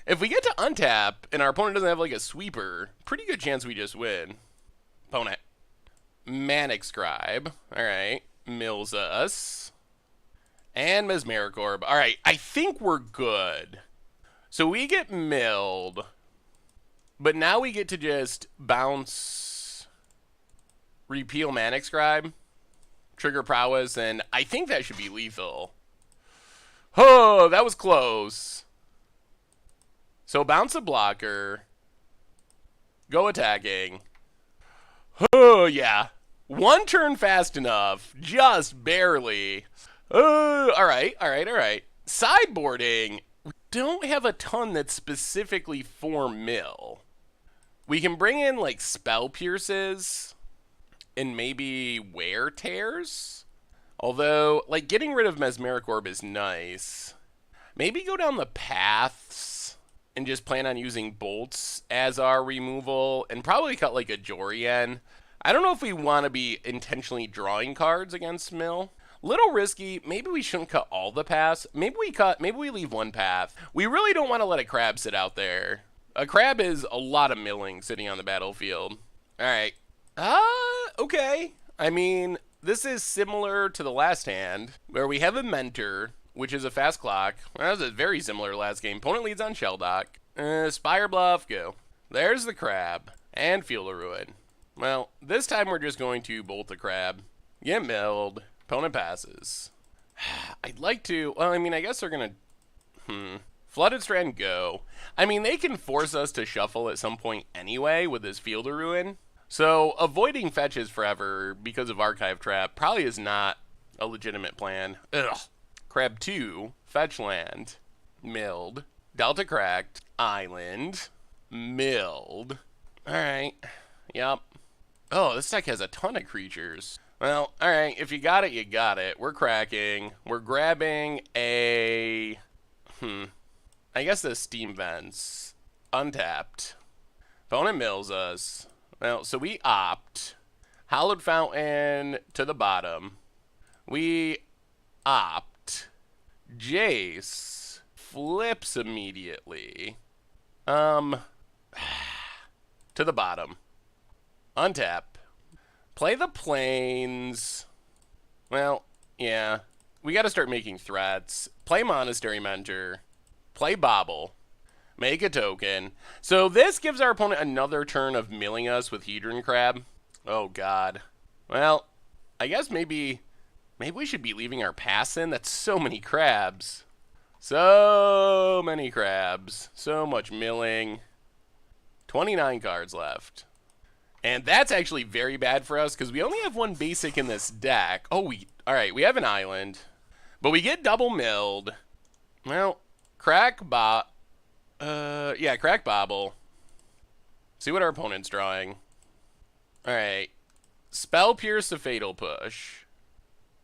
If we get to untap and our opponent doesn't have like a sweeper, pretty good chance we just win. Opponent. Manic Scribe. Alright. Mills us. And Mesmeric Orb. Alright, I think we're good. So we get milled. But now we get to just bounce. Repeal Manic Scribe. Trigger Prowess, and I think that should be lethal. Oh, that was close. So bounce a blocker. Go attacking. Oh, yeah. One turn fast enough. Just barely. Alright. Sideboarding. We don't have a ton that's specifically for mill. We can bring in, like, Spell Pierces. And maybe Wear Tears? Although, like, getting rid of Mesmeric Orb is nice. Maybe go down the paths and just plan on using bolts as our removal, and probably cut, like, a Jorian. I don't know if we want to be intentionally drawing cards against mill. Little risky. Maybe we shouldn't cut all the paths. Maybe we leave one path. We really don't want to let a crab sit out there. A crab is a lot of milling sitting on the battlefield. Alright. Okay. I mean, this is similar to the last hand, where we have a Mentor, which is a fast clock. That was a very similar last game. Opponent leads on Shelldock. Spire Bluff, go. There's the crab, and Field of Ruin. Well, this time we're just going to bolt the crab. Get milled. Opponent passes. I'd like to, well, I mean, I guess they're gonna, Flooded Strand, go. I mean, they can force us to shuffle at some point anyway with this Field of Ruin. So, avoiding fetches forever because of Archive Trap probably is not a legitimate plan. Ugh. Crab 2, fetch land, milled, Delta cracked, island, milled. Alright, yep. Oh, this deck has a ton of creatures. Well, alright, if you got it, you got it. We're cracking. We're grabbing a... I guess the steam vents. Untapped. Opponent mills us. Well, so we opt. Hallowed Fountain to the bottom. We opt. Jace flips immediately. To the bottom. Untap. Play the plains. Well, yeah. We gotta start making threats. Play Monastery Mentor. Play Bobble. Make a token. So this gives our opponent another turn of milling us with Hedron Crab. Oh, God. Well, I guess maybe we should be leaving our pass in. That's so many crabs. So many crabs. So much milling. 29 cards left. And that's actually very bad for us because we only have one basic in this deck. Oh, alright, we have an island. But we get double milled. Well, crack Bobble. See what our opponent's drawing. Alright. Spell Pierce the Fatal Push.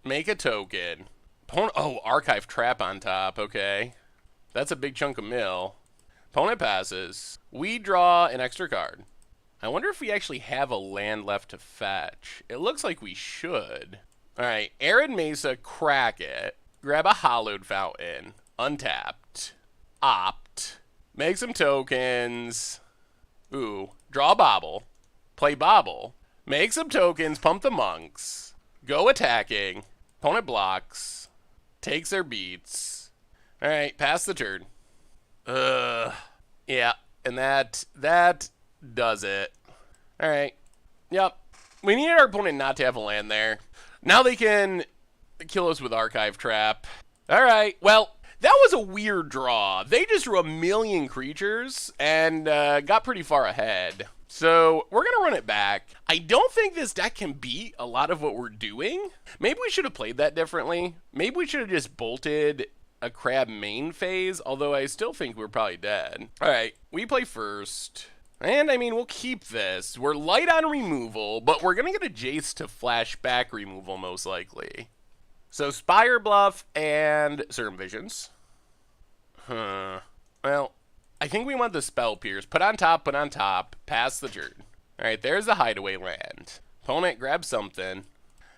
Make a token. Oh, Archive Trap on top. Okay. That's a big chunk of mill. Opponent passes. We draw an extra card. I wonder if we actually have a land left to fetch. It looks like we should. Alright, Arid Mesa, crack it. Grab a Hallowed Fountain. Untapped. Opt. Make some tokens. Ooh. Draw a Bobble. Play Bobble. Make some tokens. Pump the monks. Go attacking. Opponent blocks. Takes their beats. Alright, pass the turn. Yeah, and that does it. Alright. Yep. We needed our opponent not to have a land there. Now they can kill us with Archive Trap. Alright, well, that was a weird draw. They just drew a million creatures and got pretty far ahead. So we're going to run it back. I don't think this deck can beat a lot of what we're doing. Maybe we should have played that differently. Maybe we should have just bolted a crab main phase, although I still think we're probably dead. Alright, we play first. And, I mean, we'll keep this. We're light on removal, but we're going to get a Jace to flash back removal, most likely. So, Spire Bluff and Circumvisions. Well, I think we want the Spell Pierce. Put on top, pass the turn. Alright, there's the Hideaway Land. Opponent grabs something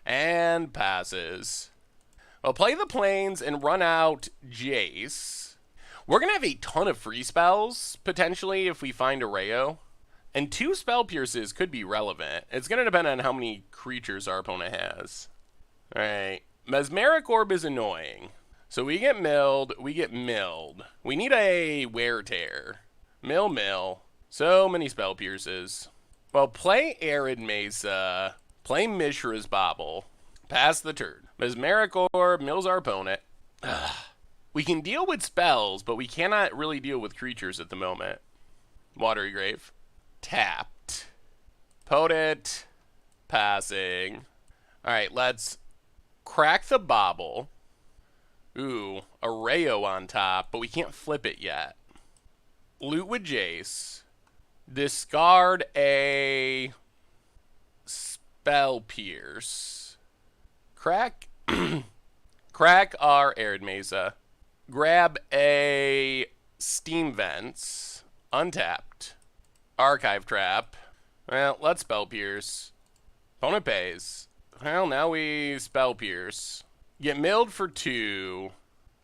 and passes. Well, play the plains and run out Jace. We're going to have a ton of free spells, potentially, if we find Erayo. And 2 Spell Pierces could be relevant. It's going to depend on how many creatures our opponent has. Alright. Mesmeric Orb is annoying. So we get milled. We need a Wear Tear. Mill. So many Spell Pierces. Well, play Arid Mesa. Play Mishra's Bobble. Pass the turn. Mesmeric Orb mills our opponent. We can deal with spells, but we cannot really deal with creatures at the moment. Watery Grave. Tapped. Potent. Passing. Alright, let's crack the Bobble. Ooh, Erayo on top, but we can't flip it yet. Loot with Jace. Discard a Spell Pierce. Crack our Arid Mesa. Grab a Steam Vents. Untapped. Archive Trap. Well, let's Spell Pierce. Opponent pays. Well, now we Spell Pierce. Get milled for 2.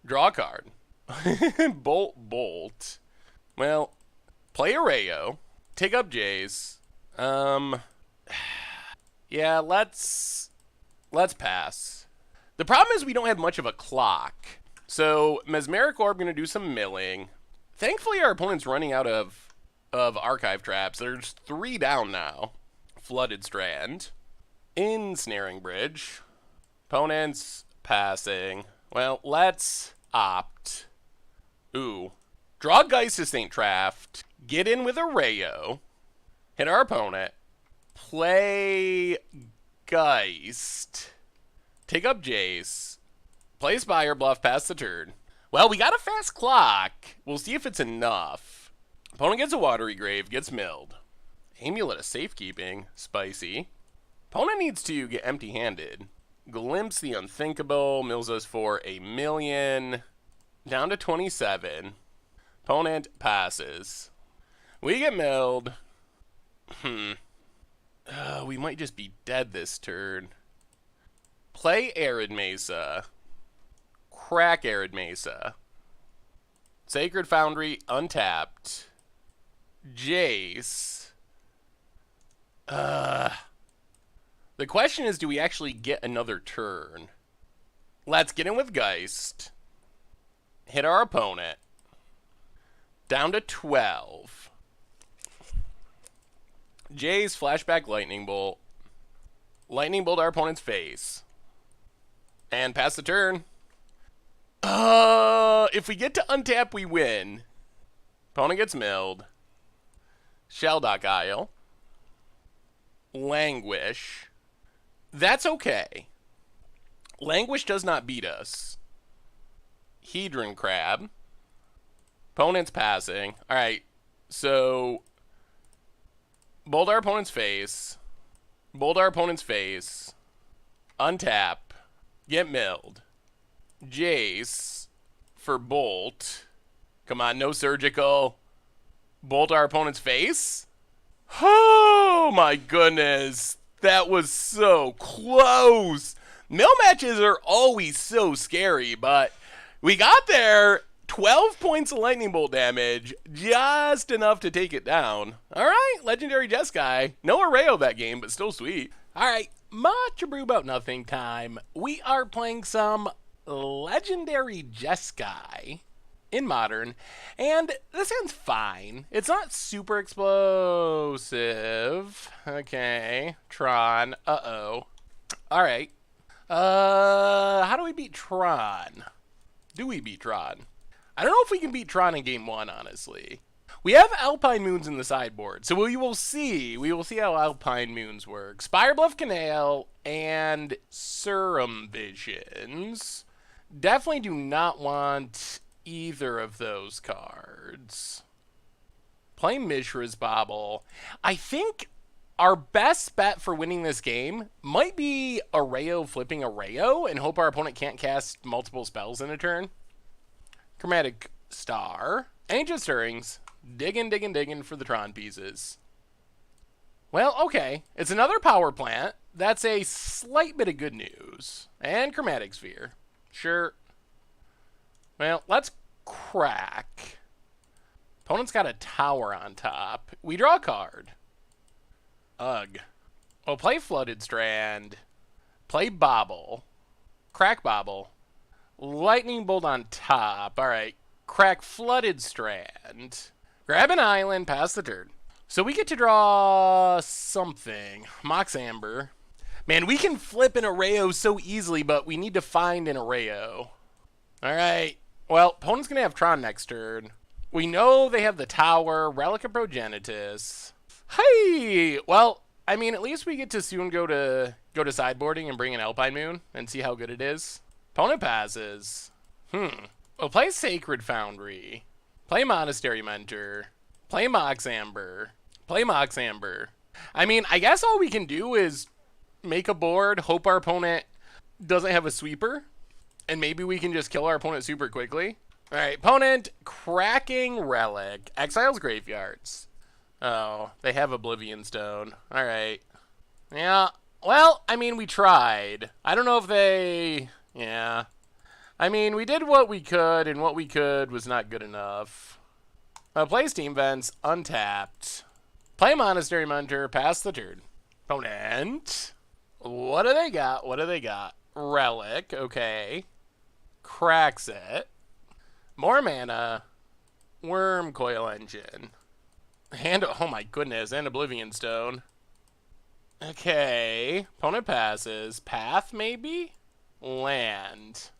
Draw a card. Bolt. Well, play Erayo. Take up Jace. Yeah, let's pass. The problem is we don't have much of a clock. So, Mesmeric Orb going to do some milling. Thankfully, our opponent's running out of Archive Traps. There's 3 down now. Flooded Strand. Ensnaring Bridge. Opponent's passing. Well, let's opt. Ooh. Draw Geist Ain't Trapped. Get in with Erayo. Hit our opponent. Play Geist. Take up Jace. Play Spire Bluff, pass the turn. Well, we got a fast clock. We'll see if it's enough. Opponent gets a Watery Grave, gets milled. Amulet of Safekeeping, spicy.
Opponent needs to get empty-handed. Glimpse the unthinkable. Mills us for 1,000,000. Down to 27. Opponent passes. We get milled. We might just be dead this turn. Play Arid Mesa. Crack Arid Mesa. Sacred Foundry untapped. Jace. The question is, do we actually get another turn? Let's get in with Geist. Hit our opponent. Down to 12. Jace, flashback Lightning Bolt. Lightning Bolt our opponent's face. And pass the turn. If we get to untap, we win. Opponent gets milled. Shelldock Isle. Languish. That's okay. Languish does not beat us. Hedron Crab. Opponent's passing. Alright, so bolt our opponent's face. Bolt our opponent's face. Untap. Get milled. Jace for bolt. Come on, no surgical. Bolt our opponent's face. Oh my goodness. That was so close. Mill matches are always so scary, but we got there. 12 points of lightning bolt damage, just enough to take it down. All right, legendary Jeskai. No Erayo that game, but still sweet. All right, much ado about nothing time. We are playing some legendary Jeskai in Modern, and this hand's fine. It's not super explosive. Okay, Tron. Uh-oh. All right. How do we beat Tron? Do we beat Tron? I don't know if we can beat Tron in game 1, honestly. We have Alpine Moons in the sideboard, so we will see. We will see how Alpine Moons work. Spirebluff Canal and Serum Visions. Definitely do not want either of those cards. Play Mishra's Bauble. I think our best bet for winning this game might be Erayo flipping Erayo and hope our opponent can't cast multiple spells in a turn. Chromatic Star. Ancient Stirrings. Digging for the Tron pieces. Well, okay. It's another power plant. That's a slight bit of good news. And Chromatic Sphere. Sure. Well, let's crack. Opponent's got a tower on top. We draw a card. Ugh. Oh, play Flooded Strand. Play Bauble. Crack Bauble. Lightning Bolt on top. Alright. Crack Flooded Strand. Grab an island. Pass the turn. So we get to draw something. Mox Amber. Man, we can flip an Erayo so easily, but we need to find an Erayo. Alright. Well, opponent's going to have Tron next turn. We know they have the tower. Relic of Progenitus. Hey! Well, I mean, at least we get to soon go to sideboarding and bring an Alpine Moon and see how good it is. Opponent passes. Well, play Sacred Foundry. Play Monastery Mentor. Play Mox Amber. Play Mox Amber. I mean, I guess all we can do is make a board, hope our opponent doesn't have a sweeper, and maybe we can just kill our opponent super quickly. All right, opponent, cracking Relic. Exiles Graveyards. Oh, they have Oblivion Stone. All right. Yeah, well, I mean, we tried. I don't know if they... Yeah. I mean, we did what we could, and what we could was not good enough. Play Steam Vents, untapped. Play Monastery Mentor, pass the turn. Opponent. What do they got? What do they got? Relic, okay. Cracks it. More mana. Worm Coil Engine. And, oh my goodness, and Oblivion Stone. Okay. Opponent passes. Path, maybe? Land.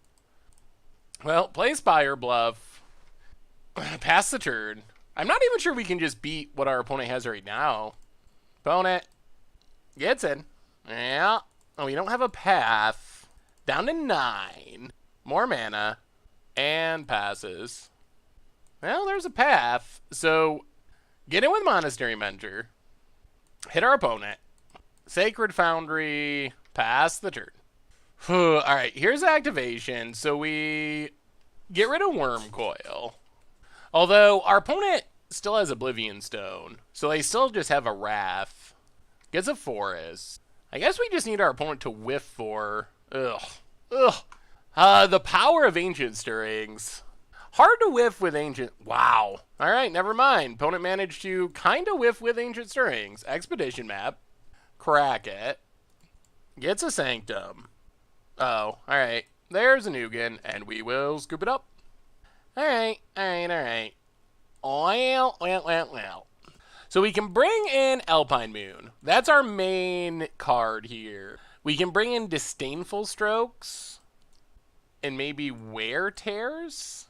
Well, play Spire Bluff. Pass the turn. I'm not even sure we can just beat what our opponent has right now. Opponent gets in. Yeah. Oh, we don't have a path. Down to 9. More mana. And passes. Well, there's a path. So, get in with Monastery Mentor. Hit our opponent. Sacred Foundry, pass the turn. Alright, here's activation. So we get rid of Worm Coil. Although our opponent still has Oblivion Stone, so they still just have a Wrath. Gets a Forest. I guess we just need our opponent to whiff for... the power of Ancient Stirrings. Hard to whiff with Ancient... Wow. Alright, never mind. Opponent managed to kind of whiff with Ancient Stirrings. Expedition Map. Crack it. Gets a Sanctum. Oh, alright. There's a Nugan, and we will scoop it up. Alright. Well. So we can bring in Alpine Moon. That's our main card here. We can bring in Disdainful Strokes. And maybe Wear Tears.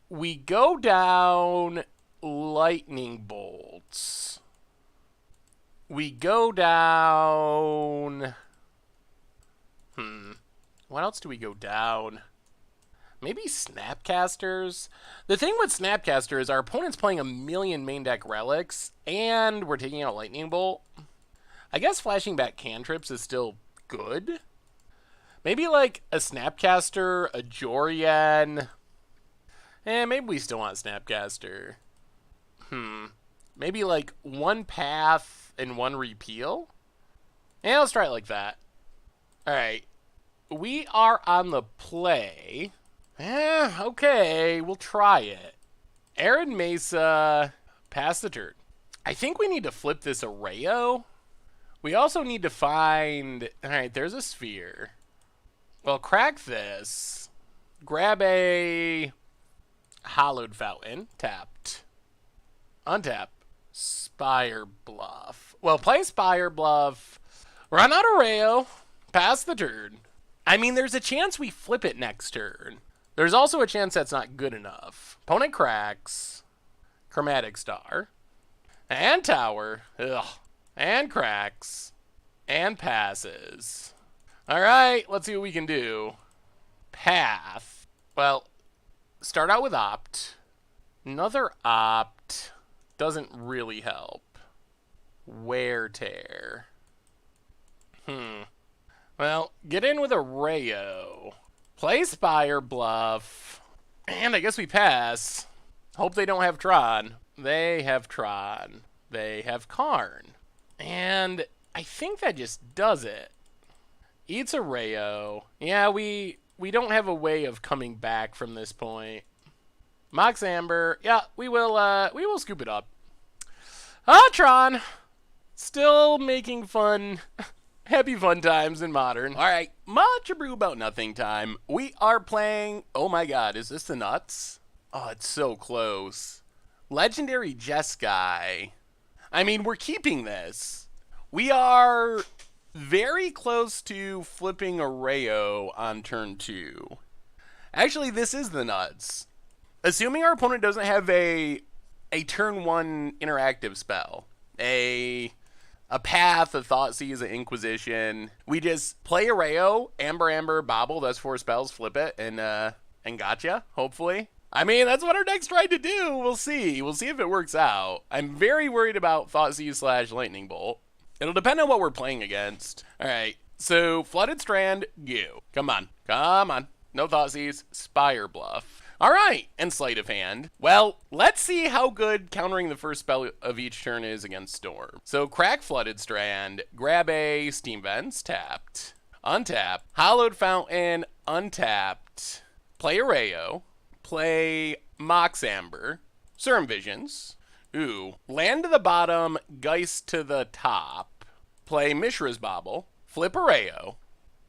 We go down Lightning Bolts. We go down... What else do we go down? Maybe Snapcasters? The thing with Snapcaster is our opponent's playing a million main deck relics, and we're taking out Lightning Bolt. I guess flashing back cantrips is still good. Maybe like a Snapcaster, a Jorian. Maybe we still want Snapcaster. Maybe like one Path and one Repeal? Yeah, let's try it like that. Alright. We are on the play. Okay, we'll try it. Arid Mesa, pass the turn. I think we need to flip this Erayo. We also need to find... Alright, there's a Sphere. Well, crack this. Grab a Hallowed Fountain. Tapped. Untap. Spire Bluff. Well, play Spire Bluff. Run out Erayo. Pass the turn. I mean, there's a chance we flip it next turn. There's also a chance that's not good enough. Opponent cracks. Chromatic Star. And Tower. Ugh. And cracks. And passes. Alright, let's see what we can do. Path. Well, start out with Opt. Another Opt doesn't really help. Wear Tear. Well, get in with Erayo. Play Spire Bluff. And I guess we pass. Hope they don't have Tron. They have Tron. They have Karn. And I think that just does it. Eats Erayo. Yeah, we don't have a way of coming back from this point. Mox Amber. Yeah, we will scoop it up. Tron. Still making fun. Happy fun times in Modern. Alright, much Abrew about nothing time. We are playing... Oh my god, is this the nuts? Oh, it's so close. Legendary Jeskai. I mean, we're keeping this. We are very close to flipping Erayo on turn 2. Actually, this is the nuts. Assuming our opponent doesn't have a turn 1 interactive spell. A Path, a Thoughtseize, an Inquisition. We just play Erayo, Amber, Bobble, those 4 spells, flip it, and gotcha, hopefully. I mean, that's what our deck's tried to do. We'll see. We'll see if it works out. I'm very worried about Thoughtseize / Lightning Bolt. It'll depend on what we're playing against. Alright, so Flooded Strand, go. Come on. No Thoughtseize, Spire Bluff. Alright, and Sleight of Hand. Well, let's see how good countering the first spell of each turn is against Storm. So crack Flooded Strand, grab a Steam Vents, tapped. Untap. Hallowed Fountain, untapped. Play Erayo. Play Mox Amber. Serum Visions. Ooh. Land to the bottom, Geist to the top. Play Mishra's Bobble. Flip Erayo.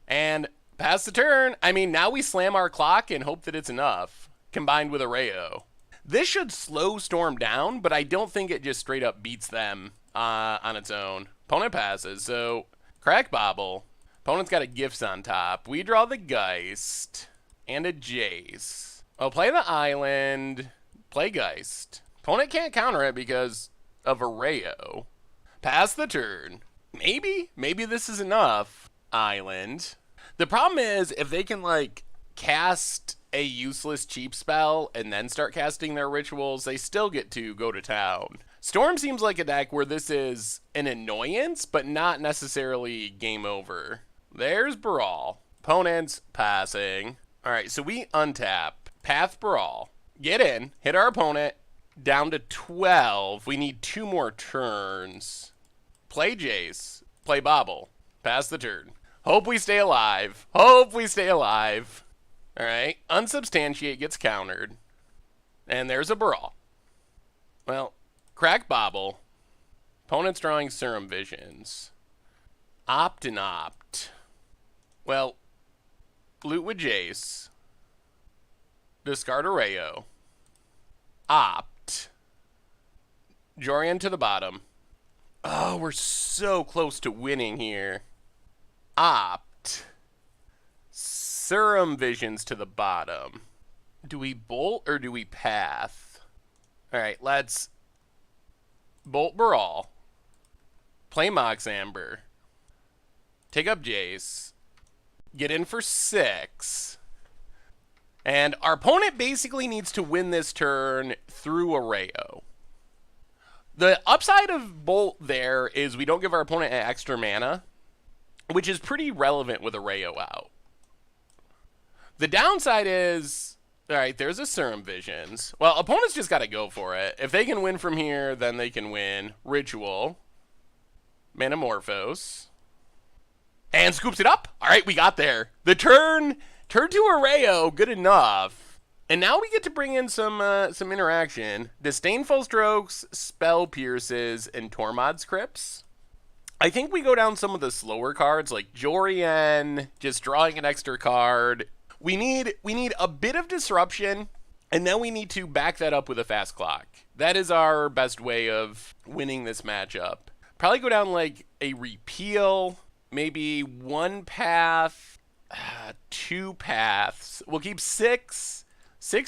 And pass the turn. I mean, now we slam our clock and hope that it's enough. Combined with Erayo. This should slow Storm down, but I don't think it just straight up beats them on its own. Opponent passes, so crack Bobble. Opponent's got a Gifts on top. We draw the Geist and a Jace. Oh, play the Island. Play Geist. Opponent can't counter it because of Erayo. Pass the turn. Maybe this is enough. Island. The problem is if they can like cast a useless cheap spell and then start casting their rituals, they still get to go to town. Storm seems like a deck where this is an annoyance, but not necessarily game over. There's Brawl. Opponent's passing. All right, so we untap. Path Brawl. Get in. Hit our opponent. Down to 12. We need 2 more turns. Play Jace. Play Bobble. Pass the turn. Hope we stay alive. Hope we stay alive. All right. Unsubstantiate gets countered. And there's a Brawl. Well, crack Bobble. Opponent's drawing Serum Visions. Opt and Opt. Well, loot with Jace. Discard Erayo. Opt. Jorian to the bottom. Oh, we're so close to winning here. Opt. Serum Visions to the bottom. Do we bolt or do we path? All right, let's bolt Brawl. Play Mox Amber. Take up Jace. Get in for 6. And our opponent basically needs to win this turn through Erayo. The upside of Bolt there is we don't give our opponent an extra mana, which is pretty relevant with Erayo out. The downside is, all right, there's a Serum Visions. Well, opponents just got to go for it. If they can win from here, then they can win. Ritual. Manamorphose. And scoops it up. All right, we got there. The turn to Erayo, good enough. And now we get to bring in some interaction. Disdainful Strokes, Spell Pierces, and Tormod's Crypts. I think we go down some of the slower cards like Jorian, just drawing an extra card. We need a bit of disruption, and then we need to back that up with a fast clock. That is our best way of winning this matchup. Probably go down like a repeal, maybe 1 path, 2 paths. We'll keep 6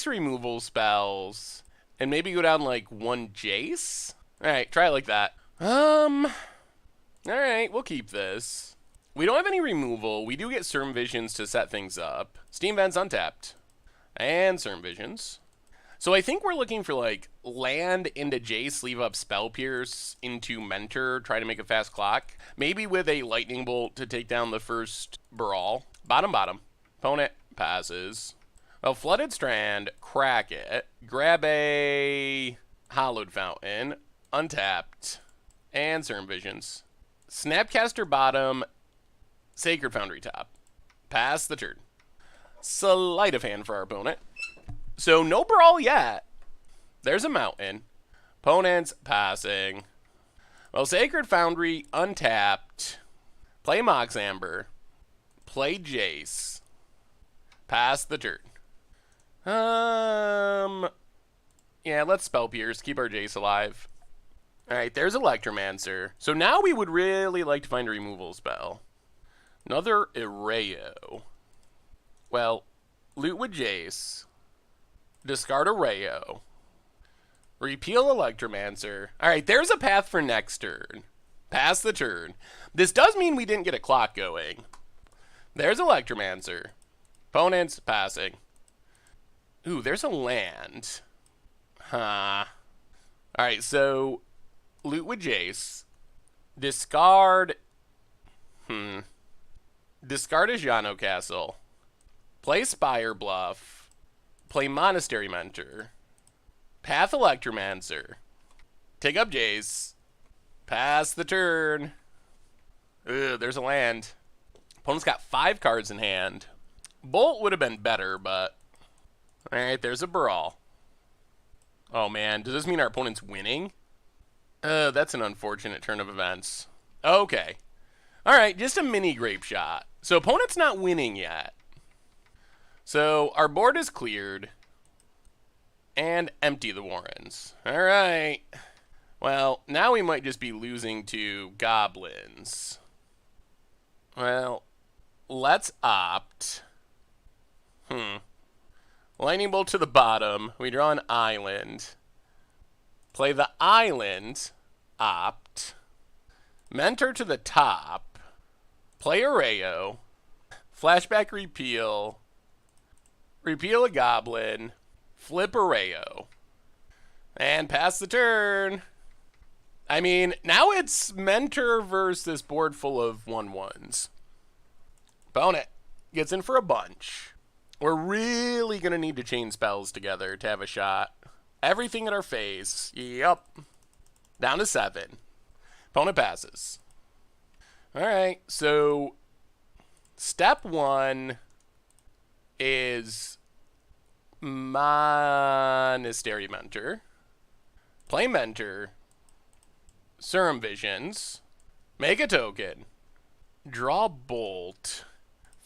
removal spells, and maybe go down like 1 Jace. All right, try it like that. All right, we'll keep this. We don't have any removal. We do get Serum Visions to set things up. Steam Vent's untapped. And Serum Visions. So I think we're looking for like land into Jace, leave up Spell Pierce into Mentor, try to make a fast clock. Maybe with a Lightning Bolt to take down the first Brawl. Bottom. Opponent passes. Well, Flooded Strand, crack it. Grab a Hallowed Fountain. Untapped. And Serum Visions. Snapcaster bottom. Sacred Foundry top. Pass the turn. Sleight of hand for our opponent. So no Brawl yet. There's a mountain. Opponent's passing. Well, Sacred Foundry untapped. Play Mox Amber. Play Jace. Pass the turn. Yeah, let's Spell Pierce. Keep our Jace alive. Alright, there's Electromancer. So now we would really like to find a removal spell. Another Erayo. Well, loot with Jace. Discard Erayo. Repeal Electromancer. Alright, there's a path for next turn. Pass the turn. This does mean we didn't get a clock going. There's Electromancer. Opponent's passing. Ooh, there's a land. Huh. Alright, so loot with Jace. Discard. Discard a Jano Castle. Play Spire Bluff. Play Monastery Mentor. Path Electromancer. Take up Jace. Pass the turn. Ugh, there's a land. Opponent's got 5 cards in hand. Bolt would have been better, but... Alright, there's a Brawl. Oh man, does this mean our opponent's winning? That's an unfortunate turn of events. Okay. Alright, just a mini Grape Shot. So opponent's not winning yet. So our board is cleared. And empty the Warrens. Alright. Well, now we might just be losing to Goblins. Well, let's opt. Lightning Bolt to the bottom. We draw an island. Play the island. Opt. Mentor to the top. Play Erayo. Flashback Repeal. Repeal a Goblin. Flip Erayo. And pass the turn. I mean, now it's Mentor versus this board full of 1/1s. Opponent gets in for a bunch. We're really going to need to chain spells together to have a shot. Everything in our face. Yup. Down to 7. Opponent passes. Alright, so step 1 is Monastery Mentor. Play Mentor. Serum Visions. Make a token. Draw Bolt.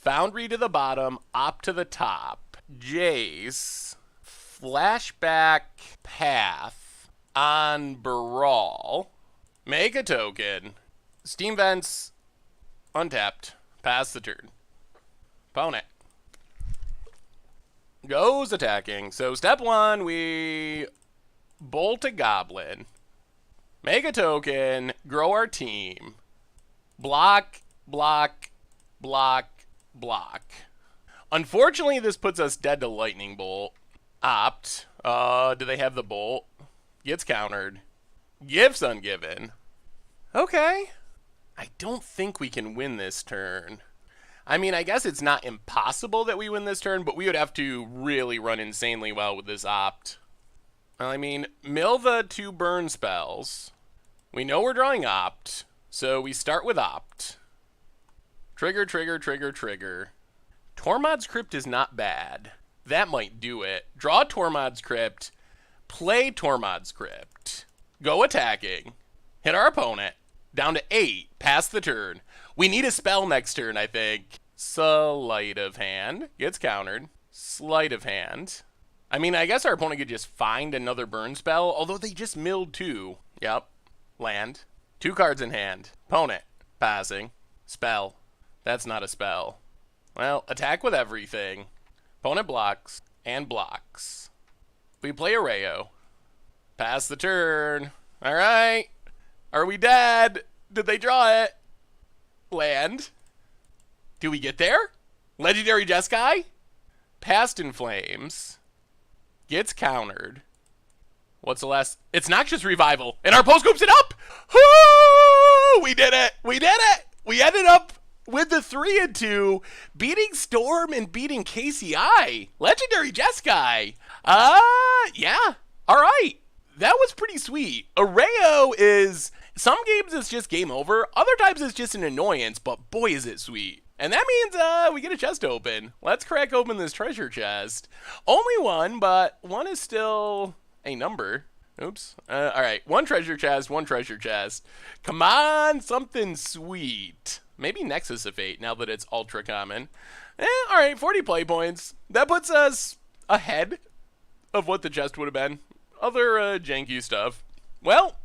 Foundry to the bottom, Op to the top. Jace. Flashback Path on Brawl. Make a token. Steam Vents. Untapped. Pass the turn. Opponent goes attacking. So step 1, we bolt a goblin. Make a token. Grow our team. Block, block, block, block. Unfortunately, this puts us dead to lightning bolt. Opt. Do they have the bolt? Gets countered. Gifts ungiven. Okay. I don't think we can win this turn. I mean, I guess it's not impossible that we win this turn, but we would have to really run insanely well with this opt. I mean, mill the 2 burn spells. We know we're drawing opt, so we start with opt. Trigger, trigger, trigger, trigger. Tormod's Crypt is not bad. That might do it. Draw Tormod's Crypt. Play Tormod's Crypt. Go attacking. Hit our opponent. Down to 8. Pass the turn. We need a spell next turn, I think. Sleight of Hand. Gets countered. Sleight of Hand. I mean, I guess our opponent could just find another burn spell, although they just milled 2. Yep. Land. 2 cards in hand. Opponent. Passing. Spell. That's not a spell. Well, attack with everything. Opponent blocks. And blocks. We play Erayo. Pass the turn. Alright. Are we dead? Did they draw it? Land. Do we get there? Legendary Jeskai? Past in Flames. Gets countered. What's the last? It's Noxious Revival. And our post scoops it up! Woo! We did it! We did it! We ended up with the 3 and 2, beating Storm and beating KCI. Legendary Jeskai. Yeah. Alright. That was pretty sweet. Erayo is... Some games it's just game over. Other times it's just an annoyance, but boy is it sweet. And that means we get a chest open. Let's crack open this treasure chest. Only 1, but 1 is still a number. Oops. Alright, 1 treasure chest, 1 treasure chest. Come on, something sweet. Maybe Nexus of Fate, now that it's ultra common. Alright, 40 play points. That puts us ahead of what the chest would have been. Other janky stuff. Well,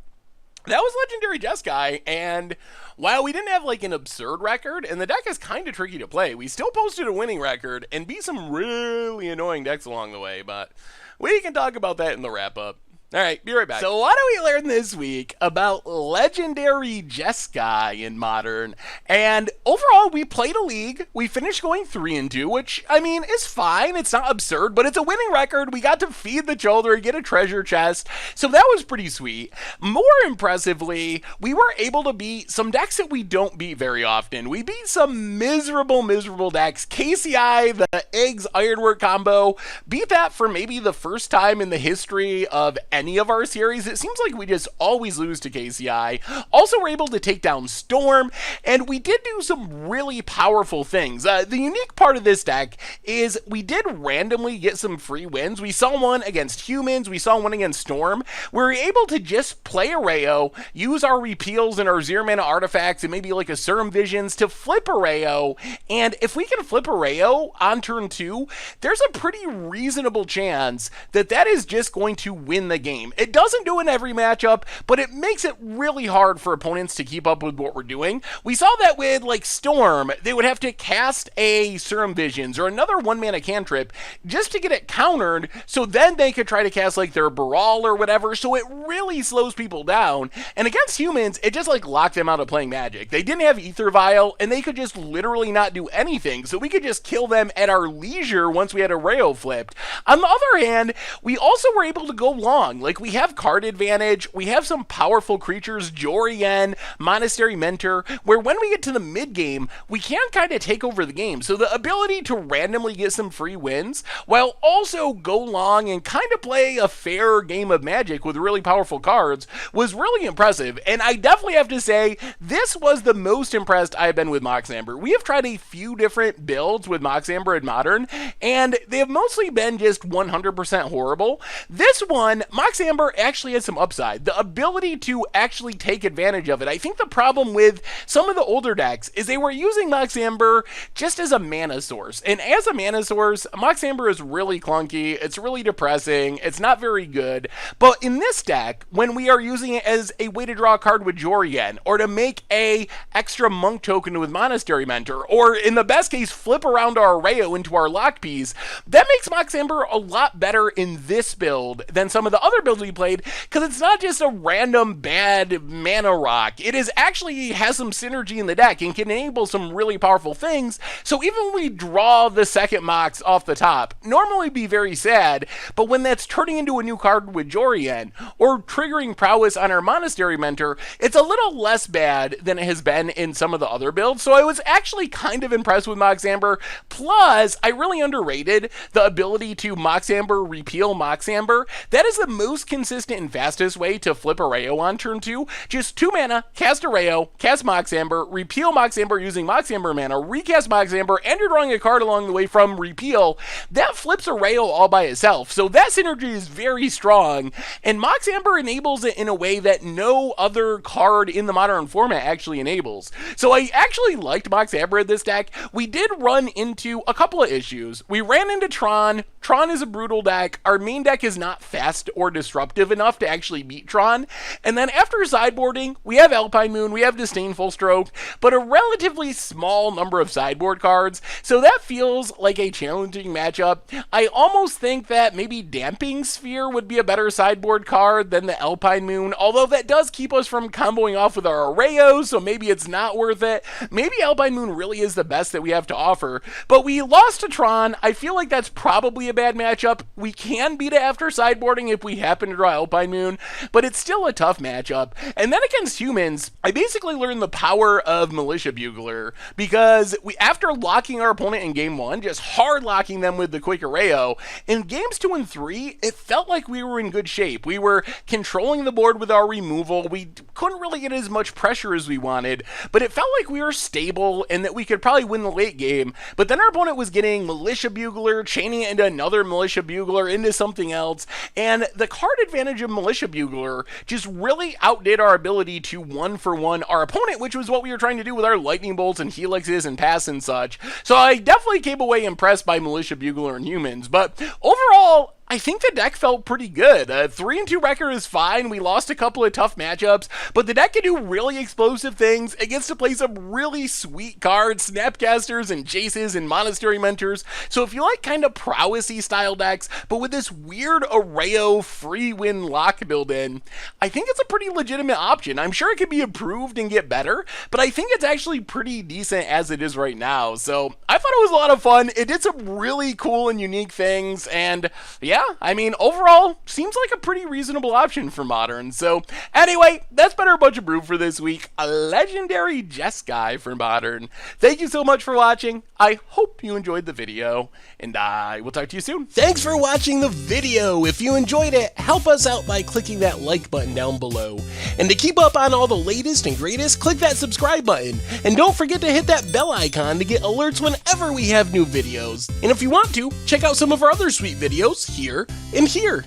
that was Legendary Jeskai, and while we didn't have like an absurd record, and the deck is kind of tricky to play, we still posted a winning record and beat some really annoying decks along the way, but we can talk about that in the wrap-up. Alright, be right back. So what do we learn this week about Legendary Jeskai in Modern? And overall, we played a league. We finished going 3 and 2, which, I mean, is fine. It's not absurd, but it's a winning record. We got to feed the children, get a treasure chest. So that was pretty sweet. More impressively, we were able to beat some decks that we don't beat very often. We beat some miserable decks. KCI, the Eggs Ironwork combo, beat that for maybe the first time in the history of any of our series. It seems like we just always lose to KCI. Also, we're able to take down Storm, and we did do some really powerful things. The unique part of this deck is we did randomly get some free wins. We saw one against humans, we saw one against Storm. We were able to just play Erayo, use our repeals and our 0-mana artifacts and maybe like a Serum Visions to flip Erayo, and if we can flip Erayo on turn 2, there's a pretty reasonable chance that that is just going to win the game. It doesn't do in every matchup, but it makes it really hard for opponents to keep up with what we're doing. We saw that with like Storm. They would have to cast a Serum Visions or another 1-mana cantrip just to get it countered, so then they could try to cast like their Brawl or whatever, so it really slows people down. And against humans, it just like locked them out of playing Magic. They didn't have Ether Vial, and they could just literally not do anything, so we could just kill them at our leisure once we had Erayo flipped. On the other hand, we also were able to go long.
strong. Like, we have card advantage, we have some powerful creatures, Jorien, Monastery Mentor, where when we get to the mid-game, we can kind of take over the game. So the ability to randomly get some free wins, while also go long and kind of play a fair game of Magic with really powerful cards, was really impressive. And I definitely have to say, this was the most impressed I've been with Mox Amber. We have tried a few different builds with Mox Amber in Modern, and they have mostly been just 100% horrible. This one, Mox Amber actually has some upside. The ability to actually take advantage of it. I think the problem with some of the older decks is they were using Mox Amber just as a mana source. And as a mana source, Mox Amber is really clunky, it's really depressing, it's not very good. But in this deck, when we are using it as a way to draw a card with Jorien, or to make a extra monk token with Monastery Mentor, or in the best case, flip around our Erayo into our lock piece, that makes Mox Amber a lot better in this build than some of the other builds we played, because it's not just a random bad mana rock. It is actually has some synergy in the deck and can enable some really powerful things. So even when we draw the second Mox off the top, normally be very sad, but when that's turning into a new card with Jorien, or triggering prowess on our Monastery Mentor, it's a little less bad than it has been in some of the other builds. So I was actually kind of impressed with Mox Amber. Plus, I really underrated the ability to Mox Amber repeal Mox Amber. That is the most consistent and fastest way to flip Erayo on turn 2. Just 2 mana, cast Erayo, cast Mox Amber, repeal Mox Amber using Mox Amber mana, recast Mox Amber, and you're drawing a card along the way from repeal. That flips Erayo all by itself. So that synergy is very strong, and Mox Amber enables it in a way that no other card in the Modern format actually enables. So I actually liked Mox Amber in this deck. We did run into a couple of issues. We ran into Tron. Tron is a brutal deck. Our main deck is not fast or disruptive enough to actually beat Tron. And then after sideboarding, we have Alpine Moon, we have Disdainful Stroke, but a relatively small number of sideboard cards. So that feels like a challenging matchup. I almost think that maybe Damping Sphere would be a better sideboard card than the Alpine Moon, although that does keep us from comboing off with our Erayo, so maybe it's not worth it. Maybe Alpine Moon really is the best that we have to offer, but we lost to Tron. I feel like that's probably a bad matchup. We can beat it after sideboarding if we happen to draw Alpine Moon, but it's still a tough matchup. And then against humans, I basically learned the power of Militia Bugler, because after locking our opponent in game 1, just hard locking them with the quick Erayo, in games 2 and 3, it felt like we were in good shape. We were controlling the board with our removal. We couldn't really get as much pressure as we wanted, but it felt like we were stable and that we could probably win the late game. But then our opponent was getting Militia Bugler, chaining it into another Militia Bugler, into something else, and the card advantage of Militia Bugler just really outdid our ability to 1-for-1 our opponent, which was what we were trying to do with our Lightning Bolts and Helixes and Pass and such. So I definitely came away impressed by Militia Bugler and humans, but overall, I think the deck felt pretty good. 3-2 record is fine. We lost a couple of tough matchups, but the deck can do really explosive things. It gets to play some really sweet cards, Snapcasters and Jaces and Monastery Mentors. So if you like kind of prowessy style decks, but with this weird Erayo free win lock build in, I think it's a pretty legitimate option. I'm sure it could be improved and get better, but I think it's actually pretty decent as it is right now. So I thought it was a lot of fun. It did some really cool and unique things, and yeah, I mean, overall, seems like a pretty reasonable option for Modern. So, anyway, that's been our bunch of brew for this week. A legendary Jeskai for Modern. Thank you so much for watching. I hope you enjoyed the video, and I will talk to you soon.
Thanks for watching the video. If you enjoyed it, help us out by clicking that like button down below. And to keep up on all the latest and greatest, click that subscribe button. And don't forget to hit that bell icon to get alerts whenever we have new videos. And if you want to, check out some of our other sweet videos here and here.